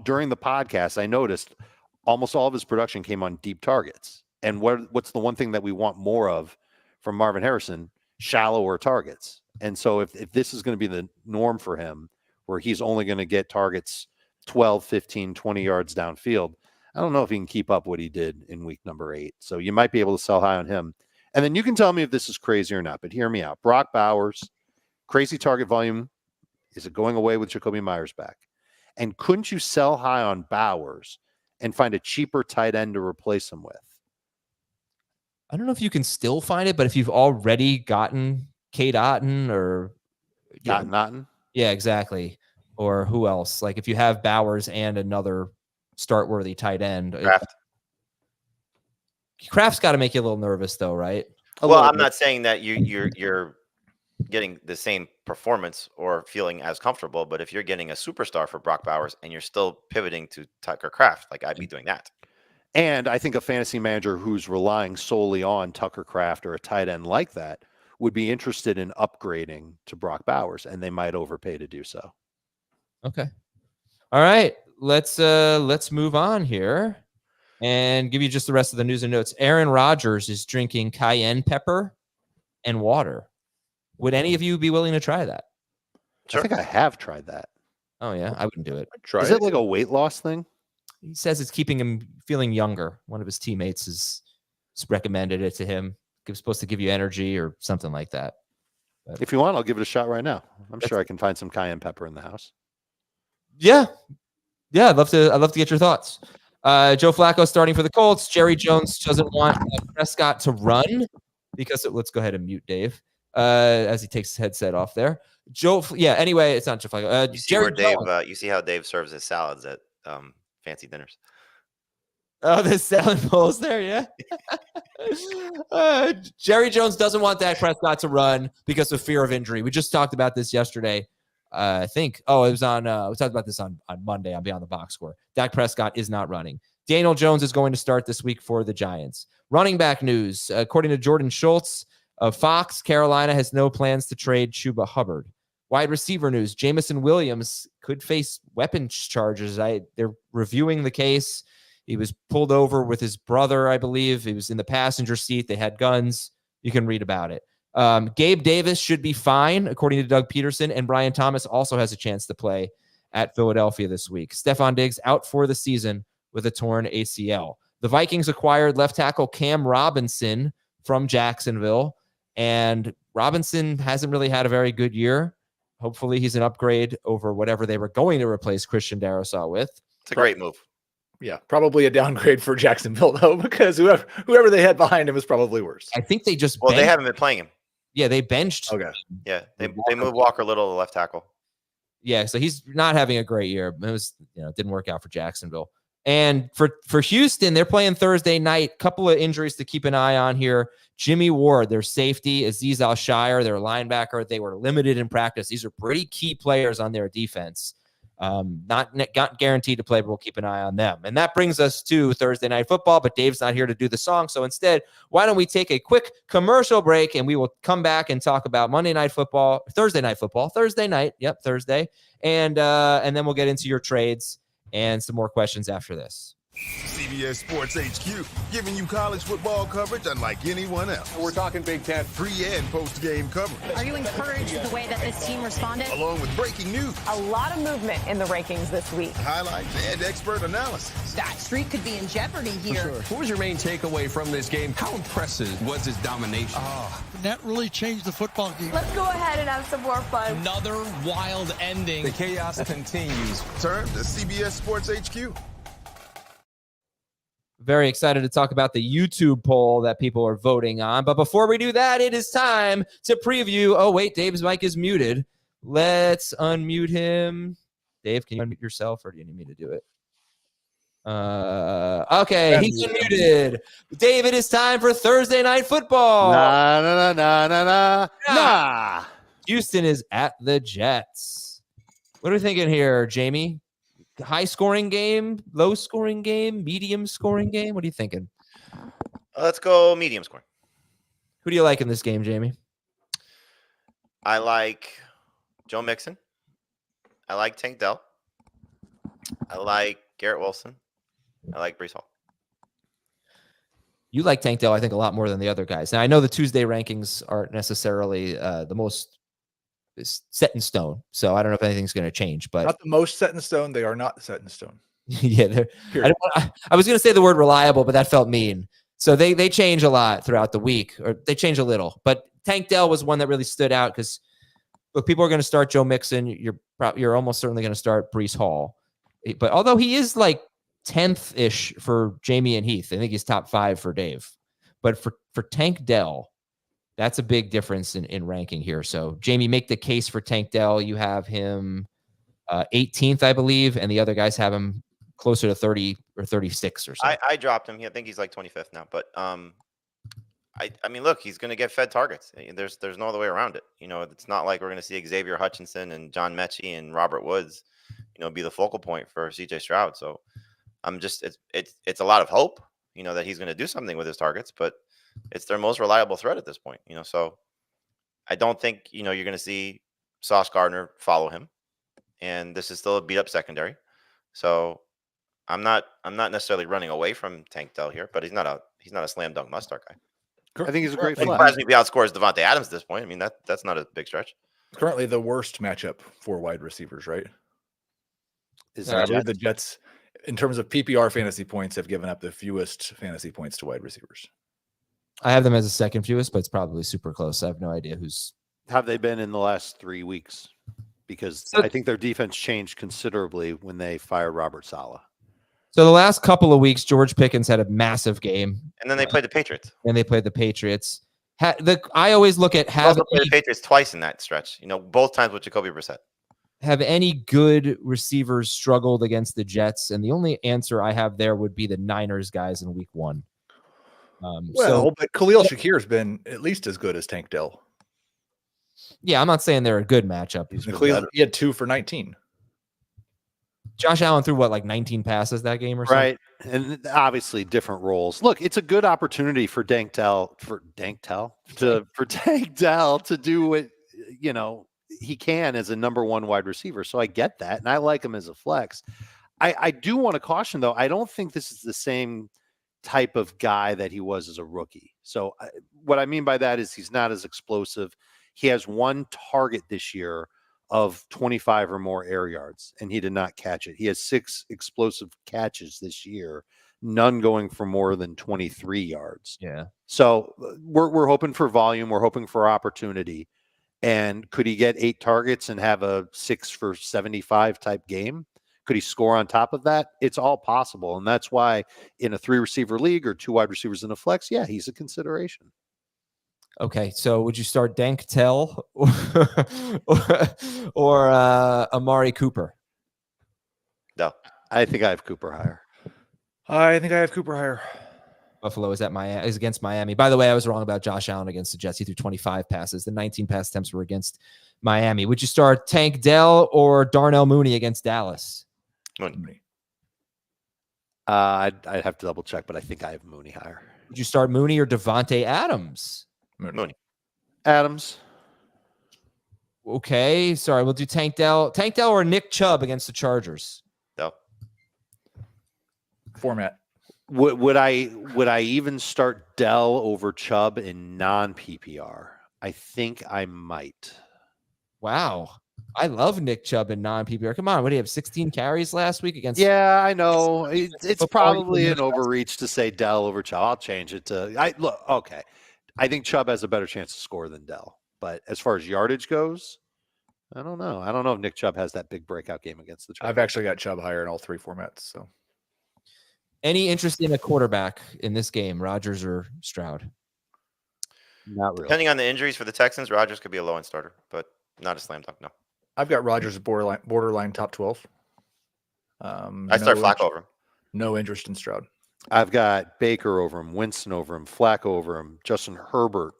during the podcast, I noticed almost all of his production came on deep targets. And what's the one thing that we want more of from Marvin Harrison? Shallower targets. And so if this is going to be the norm for him, where he's only going to get targets 12, 15, 20 yards downfield, I don't know if he can keep up what he did in week number 8. So you might be able to sell high on him. And then you can tell me if this is crazy or not, but hear me out. Brock Bowers, crazy target volume. Is it going away with Jacoby Myers back? And couldn't you sell high on Bowers and find a cheaper tight end to replace him with? I don't know if you can still find it, but if you've already gotten Kate Otten or Otten? Yeah, exactly. Or who else? Like if you have Bowers and another start-worthy tight end. Kraft's got to make you a little nervous, though, right? Well, I'm not saying that you're getting the same performance or feeling as comfortable, but if you're getting a superstar for Brock Bowers and you're still pivoting to Tucker Kraft, I'd be doing that. And I think a fantasy manager who's relying solely on Tucker Kraft or a tight end like that would be interested in upgrading to Brock Bowers, and they might overpay to do so. Okay. All right. Let's move on here and give you just the rest of the news and notes. Aaron Rodgers is drinking cayenne pepper and water. Would any of you be willing to try that? Sure. I think I have tried that. Oh, yeah? I wouldn't do it. Is it like a weight loss thing? He says it's keeping him feeling younger. One of his teammates has recommended it to him. It's supposed to give you energy or something like that. But if you want, I'll give it a shot right now. I'm sure I can find some cayenne pepper in the house. Yeah. I'd love to get your thoughts. Joe Flacco starting for the Colts. Jerry Jones doesn't want Prescott to run because let's go ahead and mute Dave as he takes his headset off there. Anyway, it's not Joe Flacco. You see how Dave serves his salads at fancy dinners. Oh, the salad bowls there, yeah. Jerry Jones doesn't want Dak Prescott to run because of fear of injury. We just talked about this yesterday. I think. It was on. We talked about this on Monday on Beyond the Box Score. Dak Prescott is not running. Daniel Jones is going to start this week for the Giants. Running back news. According to Jordan Schultz of Fox, Carolina has no plans to trade Chuba Hubbard. Wide receiver news. Jamison Williams could face weapons charges. They're reviewing the case. He was pulled over with his brother, I believe. He was in the passenger seat. They had guns. You can read about it. Gabe Davis should be fine, according to Doug Peterson, and Brian Thomas also has a chance to play at Philadelphia this week. Stephon Diggs out for the season with a torn ACL. The Vikings acquired left tackle Cam Robinson from Jacksonville, and Robinson hasn't really had a very good year. Hopefully he's an upgrade over whatever they were going to replace Christian Darrisaw with. It's a great move. Yeah, probably a downgrade for Jacksonville, though, because whoever they had behind him is probably worse. I think they just they haven't been playing him. Yeah, they benched. Okay. Yeah, they moved Walker Little to left tackle. Yeah, so he's not having a great year. It was, didn't work out for Jacksonville. And for Houston, they're playing Thursday night. Couple of injuries to keep an eye on here. Jimmy Ward, their safety, Azeez Al-Shire, their linebacker. They were limited in practice. These are pretty key players on their defense. Not guaranteed to play, but we'll keep an eye on them. And that brings us to Thursday Night Football, but Dave's not here to do the song. So instead, why don't we take a quick commercial break and we will come back and talk about Thursday Night Football, Thursday night. Yep, Thursday. And then we'll get into your trades and some more questions after this. CBS Sports HQ, giving you college football coverage unlike anyone else. We're talking Big Ten. Pre- and post-game coverage. Are you encouraged with the way that this team responded? Along with breaking news. A lot of movement in the rankings this week. Highlights and expert analysis. Stat Street could be in jeopardy here. Sure. What was your main takeaway from this game? How impressive was his domination? That really changed the football game. Let's go ahead and have some more fun. Another wild ending. The chaos continues. Turn to CBS Sports HQ. Very excited to talk about the YouTube poll that people are voting on. But before we do that, it is time to preview. Oh, wait, Dave's mic is muted. Let's unmute him. Dave, can you unmute yourself, or do you need me to do it? Okay, he's unmuted. Dave, it is time for Thursday Night Football. Nah. Houston is at the Jets. What are we thinking here, Jamey? High scoring game, low scoring game, medium scoring game? What are you thinking? Let's go medium scoring. Who do you like in this game, Jamey? I like Joe Mixon. I like Tank Dell. I like Garrett Wilson. I like Breece Hall. You like Tank Dell, I think, a lot more than the other guys. Now, I know the Tuesday rankings aren't necessarily the most set in stone, so I don't know if anything's going to change. But Not the most set in stone. They are not set in stone. yeah, I was going to say the word reliable, but that felt mean. So they change a lot throughout the week, or they change a little. But Tank Dell was one that really stood out because, look, people are going to start Joe Mixon. You're almost certainly going to start Breece Hall. But although he is like 10th-ish for Jamey and Heath, I think he's top 5 for Dave. But for Tank Dell, that's a big difference in ranking here. So, Jamey, make the case for Tank Dell. You have him 18th, I believe, and the other guys have him closer to 30 or 36 or so. I dropped him. I think he's like 25th now. But I mean, look, he's going to get fed targets. There's no other way around it. It's not like we're going to see Xavier Hutchinson and John Mechie and Robert Woods, be the focal point for CJ Stroud. So I'm just it's a lot of hope, that he's going to do something with his targets, but it's their most reliable threat at this point, so I don't think, you're going to see Sauce Gardner follow him, and this is still a beat up secondary. So I'm not necessarily running away from Tank Dell here, but he's not a slam dunk must start guy. I think he's a great It flag. surprised me if he outscores Davante Adams at this point. I mean, that's not a big stretch. Currently the worst matchup for wide receivers, right? I believe the Jets, in terms of PPR fantasy points, have given up the fewest fantasy points to wide receivers. I have them as a second fewest, but it's probably super close. I have no idea who's. Have they been in the last 3 weeks? Because I think their defense changed considerably when they fired Robert Saleh. So the last couple of weeks, George Pickens had a massive game. And then they played the Patriots. And they played the Patriots. I always look at also played the Patriots twice in that stretch. Both times with Jacoby Brissett. Have any good receivers struggled against the Jets? And the only answer I have there would be the Niners guys in week 1. But Khalil Shakir has been at least as good as Tank Dell. Yeah, I'm not saying they're a good matchup. He had 2 for 19. Josh Allen threw like 19 passes that game or something? Right. And obviously different roles. Look, it's a good opportunity for Tank Dell to do what, he can as a number 1 wide receiver. So I get that. And I like him as a flex. I do want to caution, though, I don't think this is the same type of guy that he was as a rookie. So what I mean by that is he's not as explosive. He has 1 target this year of 25 or more air yards, and he did not catch it. He has 6 explosive catches this year none going for more than 23 yards. Yeah. So we're hoping for volume. We're hoping for opportunity. And could he get 8 targets and have a 6 for 75 type game? Could he score on top of that? It's all possible. And that's why in a 3-receiver league or 2 wide receivers in a flex, yeah, he's a consideration. Okay, so would you start Dank Tell or Amari Cooper? No. I think I have Cooper higher. I think I have Cooper higher. Buffalo is against Miami. By the way, I was wrong about Josh Allen against the Jets. He threw 25 passes. The 19 pass attempts were against Miami. Would you start Tank Dell or Darnell Mooney against Dallas? Mooney. I'd have to double check, but I think I have Mooney higher. Would you start Mooney or Davante Adams? Mooney. Adams. Okay, sorry. We'll do Tank Dell or Nick Chubb against the Chargers. No. Format. Would I even start Dell over Chubb in non-PPR? I think I might. Wow. I love Nick Chubb in non-PPR. Come on, what do you have? 16 carries last week against? Yeah, I know. It's probably an overreach to say Dell over Chubb. I'll change it to okay. I think Chubb has a better chance to score than Dell. But as far as yardage goes, I don't know. I don't know if Nick Chubb has that big breakout game against the Chargers. I've actually got Chubb higher in all 3 formats. So, any interest in a quarterback in this game, Rodgers or Stroud? Not really. Depending on the injuries for the Texans, Rodgers could be a low-end starter, but not a slam dunk. No. I've got Rodgers at borderline top 12. I start Flacco over him. No interest in Stroud. I've got Baker over him, Winston over him, Flacco over him, Justin Herbert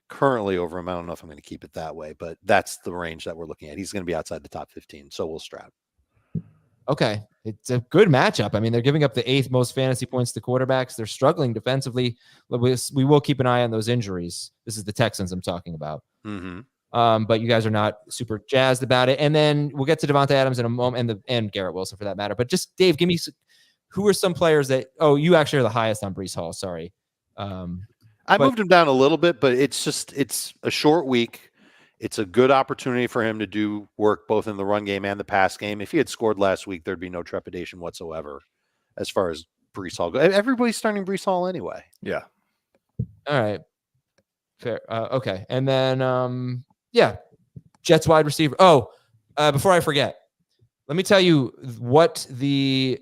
currently over him. I don't know if I'm going to keep it that way, but that's the range that we're looking at. He's going to be outside the top 15, so will Stroud. Okay. It's a good matchup. I mean, they're giving up the 8th most fantasy points to quarterbacks. They're struggling defensively. We will keep an eye on those injuries. This is the Texans I'm talking about. Mm-hmm. But you guys are not super jazzed about it. And then we'll get to Davante Adams in a moment and Garrett Wilson for that matter. But just, Dave, give me who are some players that – oh, you actually are the highest on Breece Hall. Sorry. I moved him down a little bit, but it's a short week. It's a good opportunity for him to do work both in the run game and the pass game. If he had scored last week, there'd be no trepidation whatsoever as far as Breece Hall goes. Everybody's starting Breece Hall anyway. Yeah. All right. Fair. Okay. And then, Jets wide receiver. Oh, before I forget, let me tell you what the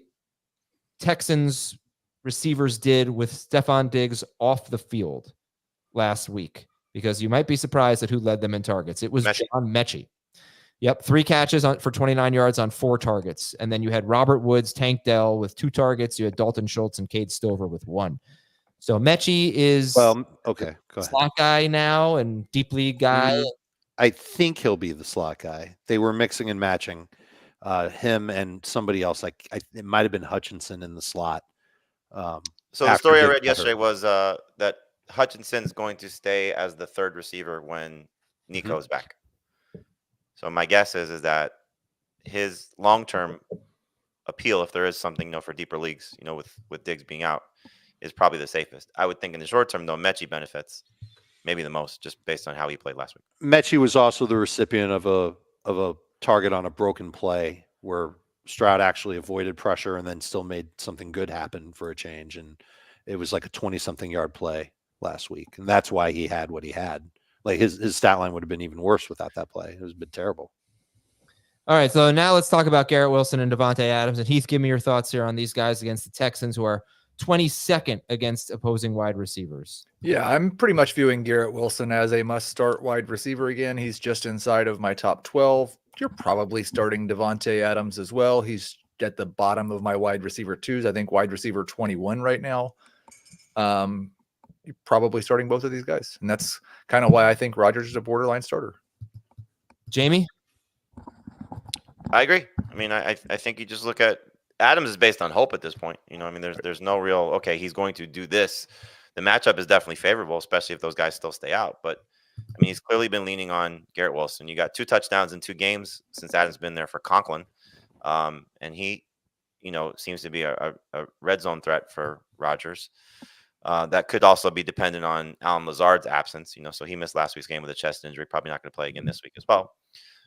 Texans receivers did with Stephon Diggs off the field last week, because you might be surprised at who led them in targets. It was John Mechie. Yep. 3 catches for 29 yards on 4 targets. And then you had Robert Woods, Tank Dell with 2 targets. You had Dalton Schultz and Cade Stover with 1. So Mechie is okay. Go ahead. Slot guy now and deep league guy. I think he'll be the slot guy. They were mixing and matching him and somebody else. It might have been Hutchinson in the slot. So the story I read yesterday was that Hutchinson's going to stay as the 3rd receiver when Nico is back. So my guess is that his long-term appeal, if there is something, for deeper leagues, with Diggs being out, is probably the safest. I would think in the short term, though, Mechie benefits maybe the most, just based on how he played last week. Mechie was also the recipient of a target on a broken play where Stroud actually avoided pressure and then still made something good happen for a change. And it was like a 20-something yard play last week. And that's why he had what he had. Like his stat line would have been even worse without that play. It was a bit terrible. All right. So now let's talk about Garrett Wilson and Davante Adams. And Heath, give me your thoughts here on these guys against the Texans, who are 22nd against opposing wide receivers. Yeah, I'm pretty much viewing Garrett Wilson as a must-start wide receiver again. He's just inside of my top 12. You're probably starting Davante Adams as well. He's at the bottom of my wide receiver 2s. I think wide receiver 21 right now. You're probably starting both of these guys. And that's kind of why I think Rodgers is a borderline starter. Jamey? I agree. I mean, I think you just look at Adams is based on hope at this point. There's no real, okay, he's going to do this. The matchup is definitely favorable, especially if those guys still stay out. But, he's clearly been leaning on Garrett Wilson. You got 2 touchdowns in 2 games since Adams been there for Conklin. And he, seems to be a red zone threat for Rodgers. That could also be dependent on Allen Lazard's absence, so he missed last week's game with a chest injury, probably not going to play again this week as well.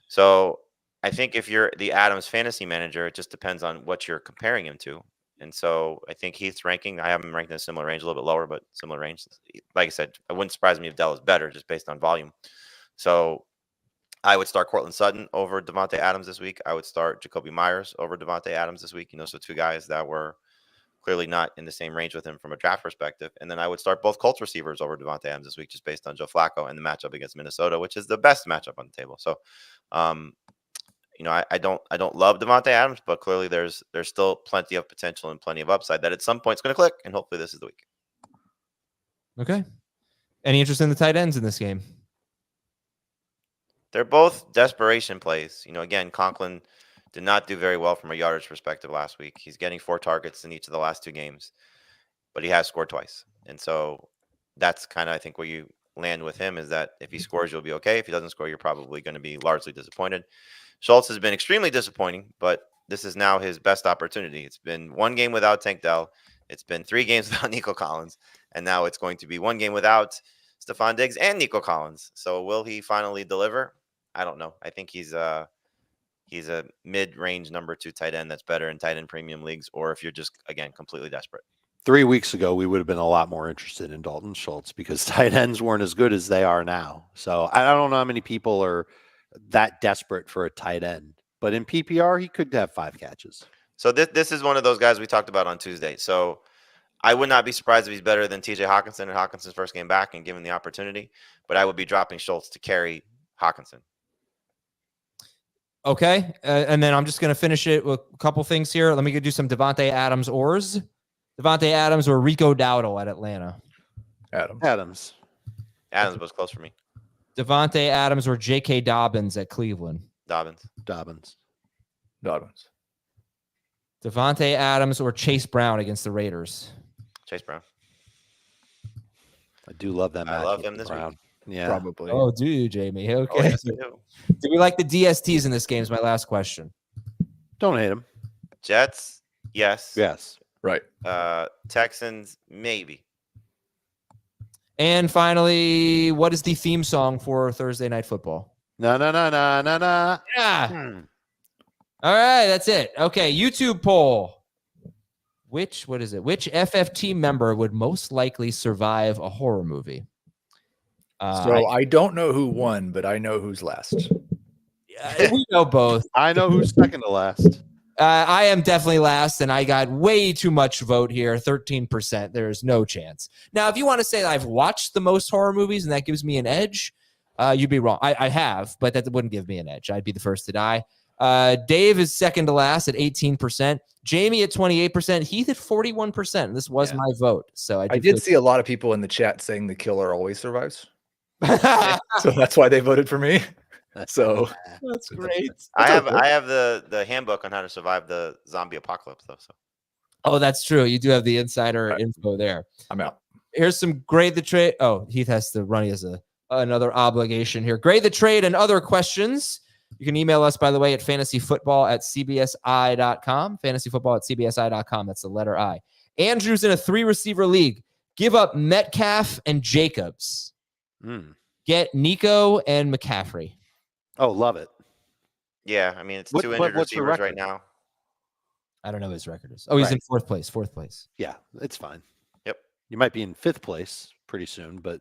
So I think if you're the Adams fantasy manager, it just depends on what you're comparing him to. And so I think Heath's ranking, I have him ranked in a similar range, a little bit lower, but similar range. Like I said, it wouldn't surprise me if Dell is better just based on volume. So I would start Cortland Sutton over Davante Adams this week. I would start Jacoby Myers over Davante Adams this week. So two guys that were clearly not in the same range with him from a draft perspective. And then I would start both Colts receivers over Davante Adams this week, just based on Joe Flacco and the matchup against Minnesota, which is the best matchup on the table. So, I don't love Davante Adams, but clearly there's still plenty of potential and plenty of upside that at some point is going to click, and hopefully this is the week. Okay. Any interest in the tight ends in this game? They're both desperation plays. Again, Conklin did not do very well from a yardage perspective last week. He's getting 4 targets in each of the last 2 games, but he has scored twice. And so that's kind of, I think, where you land with him, is that if he scores, you'll be okay. If he doesn't score, you're probably going to be largely disappointed. Schultz has been extremely disappointing, but this is now his best opportunity. It's been 1 game without Tank Dell. It's been 3 games without Nico Collins. And now it's going to be 1 game without Stephon Diggs and Nico Collins. So will he finally deliver? I don't know. I think he's a mid-range number 2 tight end that's better in tight end premium leagues, or if you're just, again, completely desperate. 3 weeks ago, we would have been a lot more interested in Dalton Schultz because tight ends weren't as good as they are now. So I don't know how many people are that desperate for a tight end, but in PPR, he could have 5 catches. So this is one of those guys we talked about on Tuesday. So I would not be surprised if he's better than TJ Hawkinson in Hawkinson's first game back and given the opportunity, but I would be dropping Schultz to carry Hawkinson. Okay. And then I'm just going to finish it with a couple things here. Let me go do some Davante Adams ors. Davante Adams or Rico Dowdle at Atlanta. Adams was close for me. Davante Adams or J.K. Dobbins at Cleveland. Dobbins. Davante Adams or Chase Brown against the Raiders. Chase Brown. I do love that matchup. I love him this week. Yeah, probably. Oh, do you, Jamey? Okay. Oh, yes, I do. Do we like the DSTs in this game is my last question. Don't hate him. Jets, yes. Right. Texans, maybe. And finally, what is the theme song for Thursday Night Football? No. Yeah. All right, that's it. Okay, YouTube poll. Which FFT member would most likely survive a horror movie? So I don't know who won, but I know who's last. We know both. I know who's second to last. I am definitely last, and I got way too much vote here, 13%. There's no chance. Now, if you want to say that I've watched the most horror movies and that gives me an edge, you'd be wrong. I have, but that wouldn't give me an edge. I'd be the first to die. Dave is second to last at 18%. Jamey at 28%. Heath at 41%. This was my vote. So I did see a lot of people in the chat saying the killer always survives. So that's why they voted for me. So that's great. I have the handbook on how to survive the zombie apocalypse, though. So. Oh, that's true. You do have the insider info there. I'm out. Here's some grade the trade. Oh, Heath has to run as another obligation here. Grade the trade and other questions. You can email us, by the way, at fantasyfootball@cbsi.com. Fantasyfootball@cbsi.com. That's the letter I. Andrew's in a 3-receiver league. Give up Metcalf and Jacobs. Get Nico and McCaffrey. Oh, love it. Yeah, I mean, it's 2 injured receivers right now. I don't know what his record is. Oh, he's in fourth place. Yeah, it's fine. Yep. You might be in 5th place pretty soon, but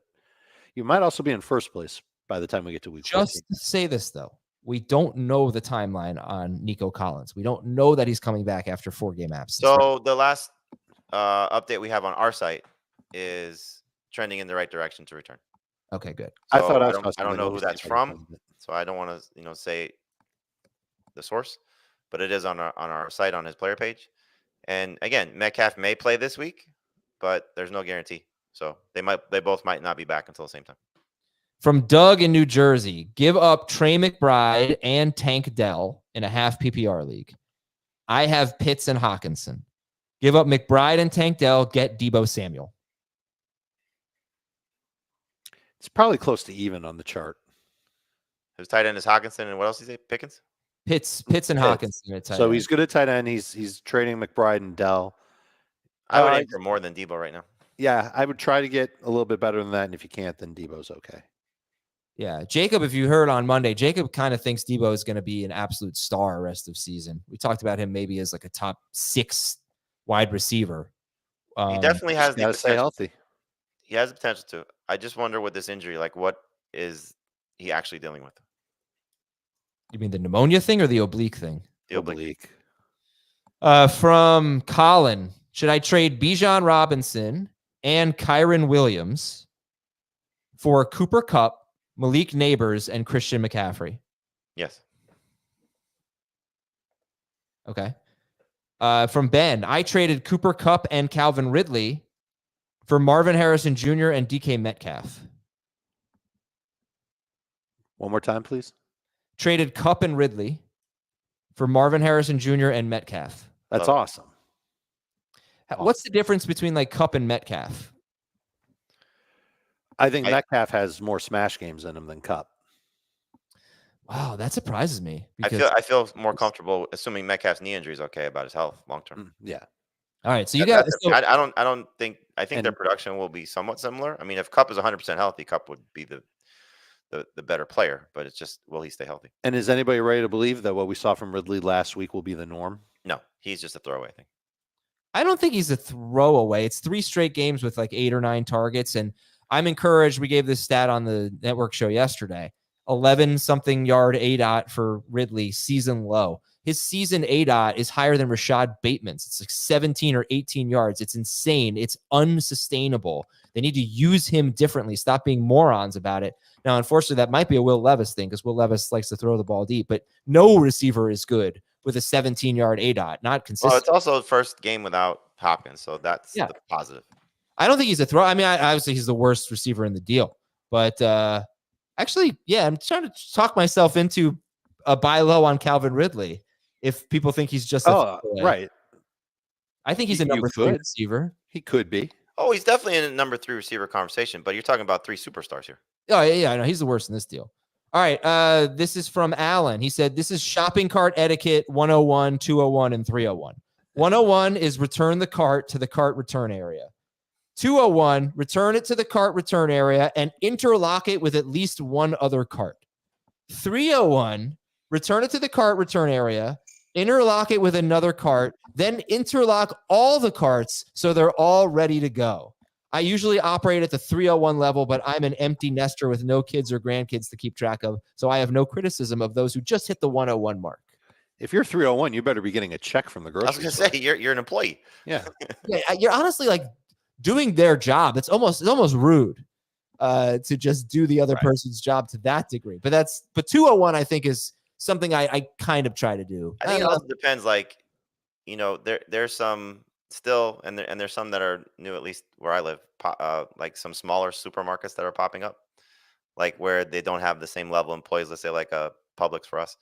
you might also be in 1st place by the time we get to week 14. Just to say this, though, we don't know the timeline on Nico Collins. We don't know that he's coming back after 4-game absence. So the last update we have on our site is trending in the right direction to return. Okay, good. So I thought I don't know who that's from, so I don't want to say the source, but it is on our site on his player page. And again, Metcalf may play this week, but there's no guarantee. So they both might not be back until the same time. From Doug in New Jersey, give up Trey McBride and Tank Dell in a half PPR league. I have Pitts and Hawkinson. Give up McBride and Tank Dell. Get Deebo Samuel. It's probably close to even on the chart. His tight end is Hawkinson, and what else did he say? Pickens? Pitts and Hawkinson. So he's good at tight end. He's trading McBride and Dell. I would aim for more than Deebo right now. Yeah, I would try to get a little bit better than that, and if you can't, then Deebo's okay. Yeah, Jacob, if you heard on Monday, Jacob kind of thinks Deebo is going to be an absolute star rest of season. We talked about him maybe as like a top 6 wide receiver. He definitely has the Got to stay potential. healthy. He has the potential to. I just wonder with this injury, like what is he actually dealing with? You mean the pneumonia thing or the oblique thing? The oblique. From Colin, should I trade Bijan Robinson and Kyren Williams for Cooper Kupp, Malik Neighbors, and Christian McCaffrey? Yes. Okay. From Ben, I traded Cooper Kupp and Calvin Ridley for Marvin Harrison Jr. and DK Metcalf. One more time, please. Traded Kupp and Ridley for Marvin Harrison Jr. and Metcalf. That's awesome. What's the difference between like Kupp and Metcalf? I think Metcalf has more smash games in him than Kupp. Wow, that surprises me. I feel more comfortable assuming Metcalf's knee injury is okay about his health long term. Yeah. All right, so you got. I don't think their production will be somewhat similar. I mean, if Kupp is 100% healthy, Kupp would be the better player. But it's just, will he stay healthy? And is anybody ready to believe that what we saw from Ridley last week will be the norm? No, he's just a throwaway thing. I don't think he's a throwaway. It's 3 straight games with like 8 or 9 targets, and I'm encouraged. We gave this stat on the network show yesterday. 11-something yard ADOT for Ridley, season low. His season ADOT is higher than Rashad Bateman's. It's like 17 or 18 yards. It's insane. It's unsustainable. They need to use him differently. Stop being morons about it. Now, unfortunately, that might be a Will Levis thing because Will Levis likes to throw the ball deep, but no receiver is good with a 17-yard ADOT. Not consistent. Well, it's also the first game without Hopkins, so that's the positive. I don't think he's a throw. I mean, obviously, he's the worst receiver in the deal, but actually, yeah, I'm trying to talk myself into a buy low on Calvin Ridley. If people think he's just right. I think he's a number 3 receiver. He could be. Oh, he's definitely in a number 3 receiver conversation, but you're talking about 3 superstars here. Oh, yeah, I know. He's the worst in this deal. All right, this is from Alan. He said, this is shopping cart etiquette 101, 201, and 301. 101 is return the cart to the cart return area. 201, return it to the cart return area and interlock it with at least one other cart. 301, return it to the cart return area, interlock it with another cart, then interlock all the carts so they're all ready to go. I usually operate at the 301 level, but I'm an empty nester with no kids or grandkids to keep track of, so I have no criticism of those who just hit the 101 mark. If you're 301, you better be getting a check from the grocery store. I was going to say, you're an employee. Yeah. Yeah, you're honestly like doing their job. It's almost rude to just do the other person's job to that degree. But 201, I think, is something I kind of try to do. I think it also depends. Like, there's some still, and there's some that are new, at least where I live, like some smaller supermarkets that are popping up, like where they don't have the same level of employees. Let's say like a Publix for us,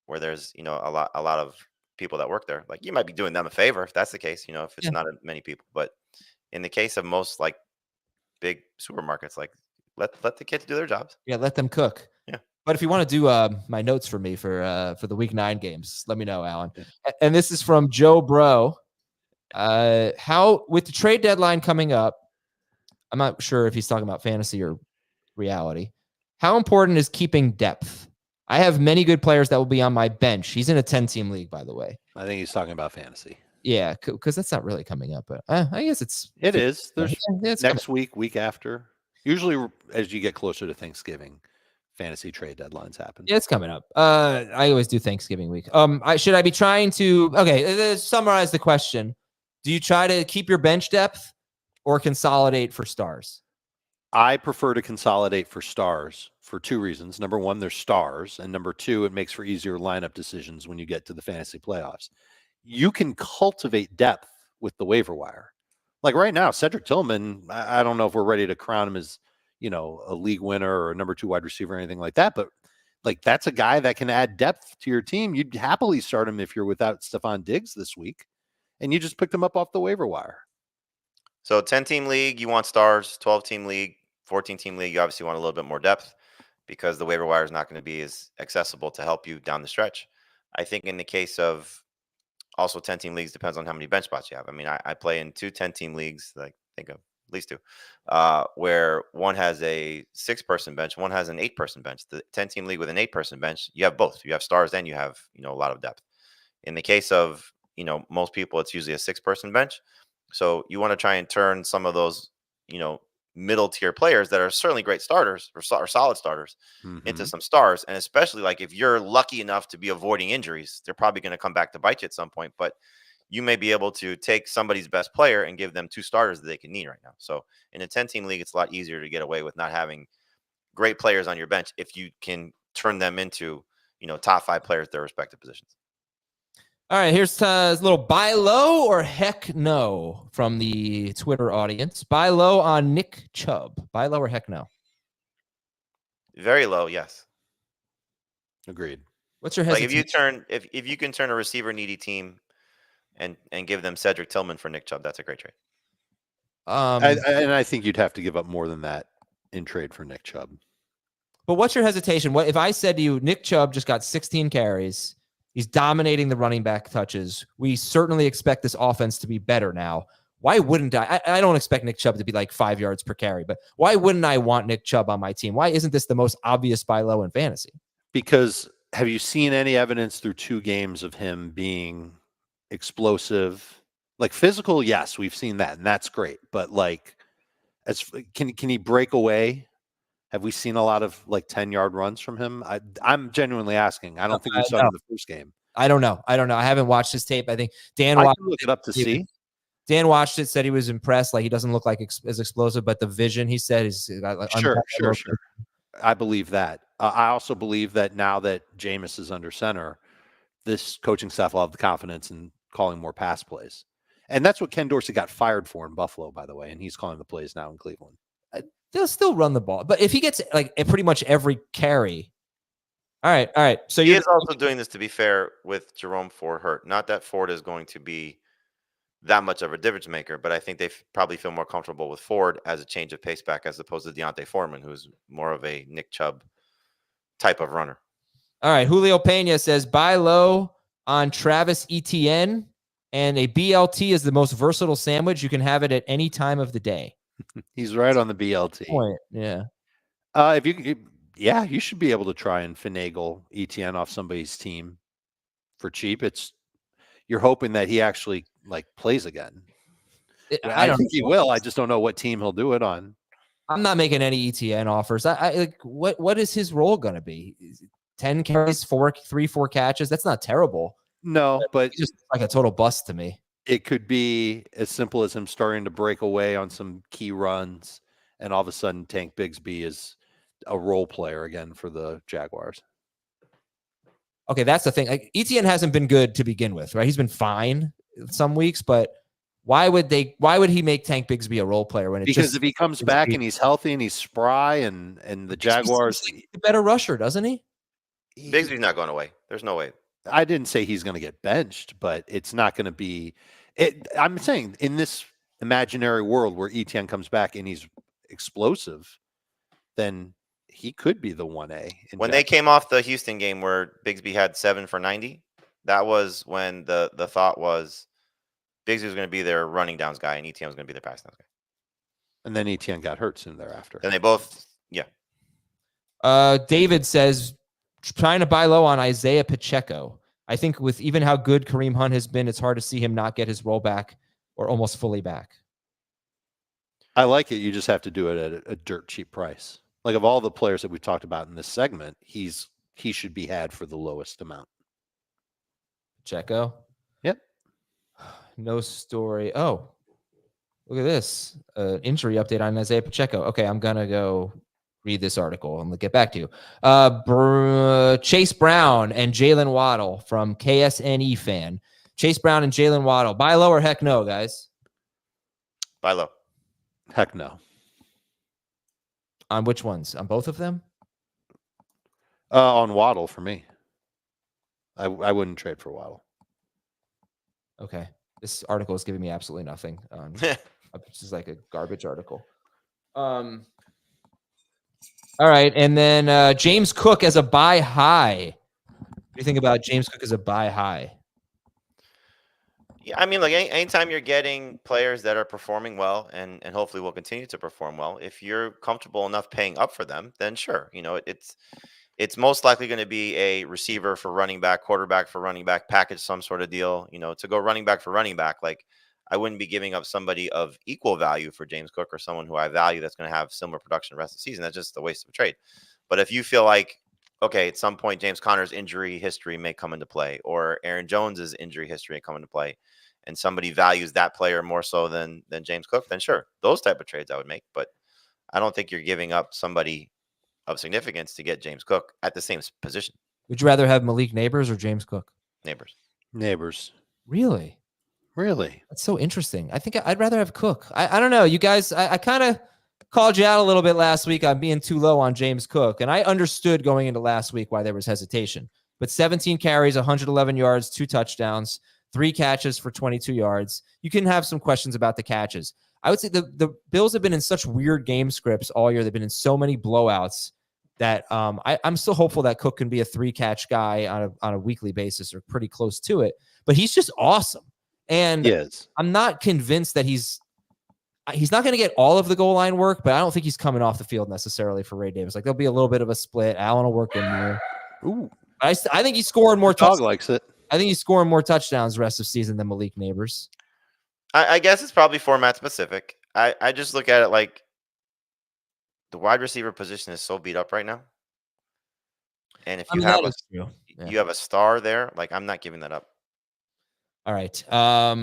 where there's a lot of people that work there. Like, you might be doing them a favor if that's the case. If it's not many people, but in the case of most like big supermarkets, like let the kids do their jobs. Yeah, let them cook. Yeah. But if you want to do my notes for me for the week 9 games, let me know, Alan. Yeah. And this is from Joe Bro. How, with the trade deadline coming up, I'm not sure if he's talking about fantasy or reality. How important is keeping depth? I have many good players that will be on my bench. He's in a 10-team league, by the way. I think he's talking about fantasy. Yeah, because that's not really coming up. But I guess it is. There's it's next week after. Usually, as you get closer to Thanksgiving, fantasy trade deadlines happen. Yeah, it's coming up. I always do Thanksgiving week. Should I be trying to? Okay, summarize the question. Do you try to keep your bench depth or consolidate for stars? I prefer to consolidate for stars for 2 reasons. Number 1, they're stars. And number 2, it makes for easier lineup decisions when you get to the fantasy playoffs. You can cultivate depth with the waiver wire. Like right now, Cedric Tillman, I don't know if we're ready to crown him as, a league winner or a number 2 wide receiver or anything like that. But like, that's a guy that can add depth to your team. You'd happily start him if you're without Stephon Diggs this week. And you just picked him up off the waiver wire. So 10-team league, you want stars. 12-team league, 14-team league, you obviously want a little bit more depth because the waiver wire is not going to be as accessible to help you down the stretch. I think in the case of also 10-team leagues, depends on how many bench spots you have. I mean, I play in 2 10-team leagues, like think of at least 2, where one has a 6-person bench, one has an 8-person bench. The 10-team league with an 8-person bench, you have both. You have stars and you have, a lot of depth. In the case of, most people, it's usually a 6-person bench. So you want to try and turn some of those, middle tier players that are certainly great starters or solid starters into some stars. And especially like if you're lucky enough to be avoiding injuries, they're probably going to come back to bite you at some point, but you may be able to take somebody's best player and give them 2 starters that they can need right now. So in a 10-team league, it's a lot easier to get away with not having great players on your bench if you can turn them into, top 5 players at their respective positions. All right, here's a little buy low or heck no from the Twitter audience. Buy low on Nick Chubb. Buy low or heck no? Very low, yes. Agreed. What's your like hesitation? if you can turn a receiver needy team and give them Cedric Tillman for Nick Chubb, that's a great trade. And I think you'd have to give up more than that in trade for Nick Chubb. But what's your hesitation? What if I said to you, Nick Chubb just got 16 carries? He's dominating the running back touches. We certainly expect this offense to be better now. Why wouldn't I? I don't expect Nick Chubb to be like 5 yards per carry, but why wouldn't I want Nick Chubb on my team? Why isn't this the most obvious buy low in fantasy? Because have you seen any evidence through 2 games of him being explosive? Like physical, yes, we've seen that, and that's great. But like, can he break away? Have we seen a lot of like 10-yard runs from him? I'm genuinely asking. I don't think we saw it in the first game. I don't know. I haven't watched his tape. I think Dan I watched can look it up to see. Dan watched it, said he was impressed. Like he doesn't look like as explosive, but the vision, he said, is like Sure. I believe that. I also believe that now that Jameis is under center, this coaching staff will have the confidence in calling more pass plays. And that's what Ken Dorsey got fired for in Buffalo, by the way. And he's calling the plays now in Cleveland. They'll still run the ball. But if he gets like pretty much every carry. All right. So he is also doing this, to be fair, with Jerome Ford hurt. Not that Ford is going to be that much of a difference maker, but I think they probably feel more comfortable with Ford as a change of pace back as opposed to Dionte Foreman, who's more of a Nick Chubb type of runner. All right. Julio Pena says buy low on Travis Etienne, and a BLT is the most versatile sandwich. You can have it at any time of the day. He's right on the BLT. Point. Yeah. You should be able to try and finagle ETN off somebody's team for cheap. You're hoping that he actually like plays again. I think he will. I just don't know what team he'll do it on. I'm not making any ETN offers. I like what is his role going to be? 10 carries, 4 catches. That's not terrible. No, but just like a total bust to me. It could be as simple as him starting to break away on some key runs, and all of a sudden Tank Bigsby is a role player again for the Jaguars. Okay, that's the thing. Like ETN hasn't been good to begin with, right? He's been fine some weeks, but why would he make Tank Bigsby a role player when because if he comes back and he's healthy and he's spry and the Jaguars a better rusher, doesn't he? Bigsby's not going away. There's no way. I didn't say he's going to get benched, but it's not going to be it. I'm saying in this imaginary world where ETN comes back and he's explosive, then he could be the 1A. When they came off the Houston game where Bigsby had 7 for 90, that was when the thought was Bigsby was going to be their running downs guy and ETN was going to be their pass downs guy. And then ETN got hurt soon thereafter. And they both, yeah. David says, trying to buy low on Isaiah Pacheco. I think with even how good Kareem Hunt has been, it's hard to see him not get his role back or almost fully back. I like it. You just have to do it at a dirt cheap price. Like of all the players that we've talked about in this segment, he should be had for the lowest amount. Pacheco? Yep. No story. Oh, look at this. Injury update on Isaiah Pacheco. Okay, I'm going to go read this article and get back to you. Chase Brown and Jalen Waddle from KSNE fan. Chase Brown and Jalen Waddle. Buy low or heck no, guys? Buy low. Heck no. On which ones? On both of them? On Waddle for me. I wouldn't trade for Waddle. Okay. This article is giving me absolutely nothing. This is like a garbage article. All right. And then James Cook as a buy high. What do you think about James Cook as a buy high? Yeah, I mean, like anytime you're getting players that are performing well and hopefully will continue to perform well, if you're comfortable enough paying up for them, then sure. You know, it's it's most likely going to be a receiver for running back, quarterback for running back, package some sort of deal, to go running back for running back. Like, I wouldn't be giving up somebody of equal value for James Cook or someone who I value that's going to have similar production the rest of the season. That's just a waste of a trade. But if you feel like, okay, at some point James Conner's injury history may come into play, or Aaron Jones's injury history may come into play, and somebody values that player more so than James Cook, then sure, those type of trades I would make. But I don't think you're giving up somebody of significance to get James Cook at the same position. Would you rather have Malik Neighbors or James Cook? Neighbors. Really? That's so interesting. I think I'd rather have Cook. I don't know. You guys, I kind of called you out a little bit last week on being too low on James Cook, and I understood going into last week why there was hesitation. But 17 carries, 111 yards, 2 touchdowns, 3 catches for 22 yards. You can have some questions about the catches. I would say the Bills have been in such weird game scripts all year. They've been in so many blowouts that I'm still hopeful that Cook can be a 3-catch guy on a weekly basis or pretty close to it. But he's just awesome. And I'm not convinced that he's not going to get all of the goal line work, but I don't think he's coming off the field necessarily for Ray Davis. Like, there'll be a little bit of a split. Allen will work in there. Ooh. I think he's scoring more touchdowns. Dog likes it. I think he's scoring more touchdowns the rest of the season than Malik Neighbors. I guess it's probably format specific. I just look at it like the wide receiver position is so beat up right now. And if you have a star there, like, I'm not giving that up. All right. All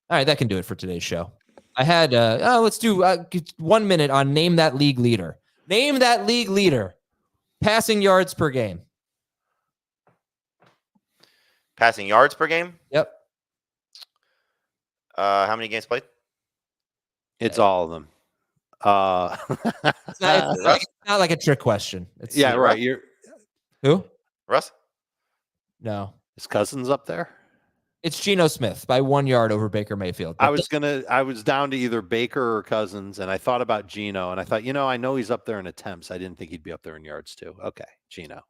right. That can do it for today's show. I had, let's do 1 minute on name that league leader. Name that league leader. Passing yards per game. Passing yards per game? Yep. How many games played? It's all of them. It's not like a trick question. It's right. You're who? Russ? No. Is Cousins up there? It's Geno Smith by 1 yard over Baker Mayfield. I was down to either Baker or Cousins, and I thought about Geno, and I thought, I know he's up there in attempts. I didn't think he'd be up there in yards too. Okay, Geno.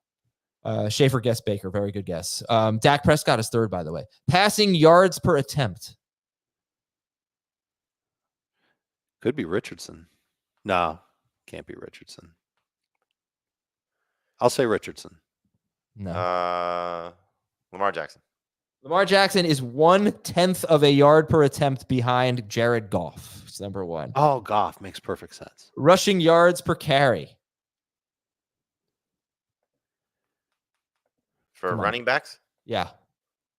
Schaefer guessed Baker. Very good guess. Dak Prescott is third, by the way. Passing yards per attempt. Could be Richardson. No, can't be Richardson. I'll say Richardson. No. Lamar Jackson. Lamar Jackson is 1/10 of a yard per attempt behind Jared Goff. It's number 1. Oh, Goff makes perfect sense. Rushing yards per carry. For running backs? Yeah.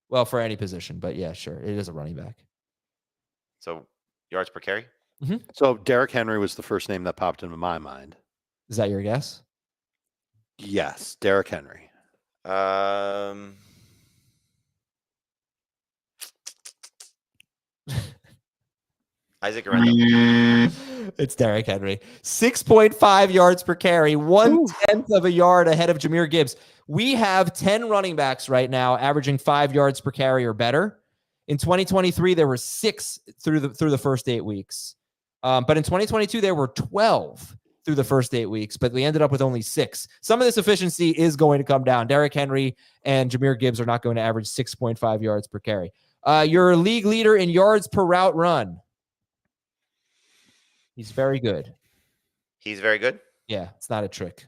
Well, for any position, but yeah, sure. It is a running back. So yards per carry? Mm-hmm. So Derrick Henry was the first name that popped into my mind. Is that your guess? Yes, Derrick Henry. Isaac Aranda. It's Derrick Henry. 6.5 yards per carry, 1/10 of a yard ahead of Jahmyr Gibbs. We have 10 running backs right now averaging 5 yards per carry or better. In 2023, there were 6 through the first 8 weeks. But in 2022, there were 12 through the first 8 weeks, but we ended up with only 6. Some of this efficiency is going to come down. Derrick Henry and Jahmyr Gibbs are not going to average 6.5 yards per carry. Your league leader in yards per route run. He's very good. He's very good? Yeah, it's not a trick.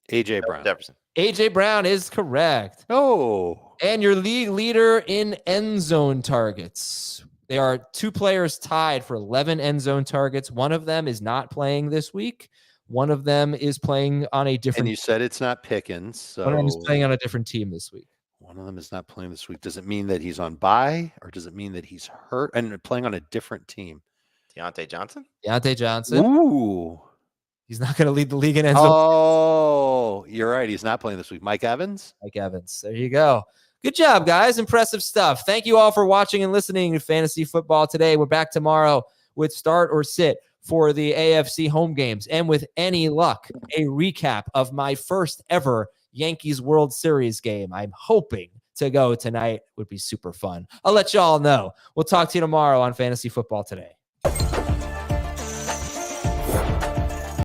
A.J. Brown. Jefferson. A.J. Brown is correct. Oh. And your league leader in end zone targets. There are 2 players tied for 11 end zone targets. One of them is not playing this week. One of them is playing on a different. And you said it's not Pickens. So one of them is playing on a different team this week. One of them is not playing this week. Does it mean that he's on bye, or does it mean that he's hurt and playing on a different team? Dionte Johnson? Dionte Johnson. Ooh. He's not going to lead the league in end zone. Oh, you're right. He's not playing this week. Mike Evans? Mike Evans. There you go. Good job, guys. Impressive stuff. Thank you all for watching and listening to Fantasy Football today. We're back tomorrow with Start or Sit for the AFC home games. And with any luck, a recap of my first ever Yankees World Series game. I'm hoping to go tonight. Would be super fun. I'll let you all know. We'll talk to you tomorrow on Fantasy Football Today.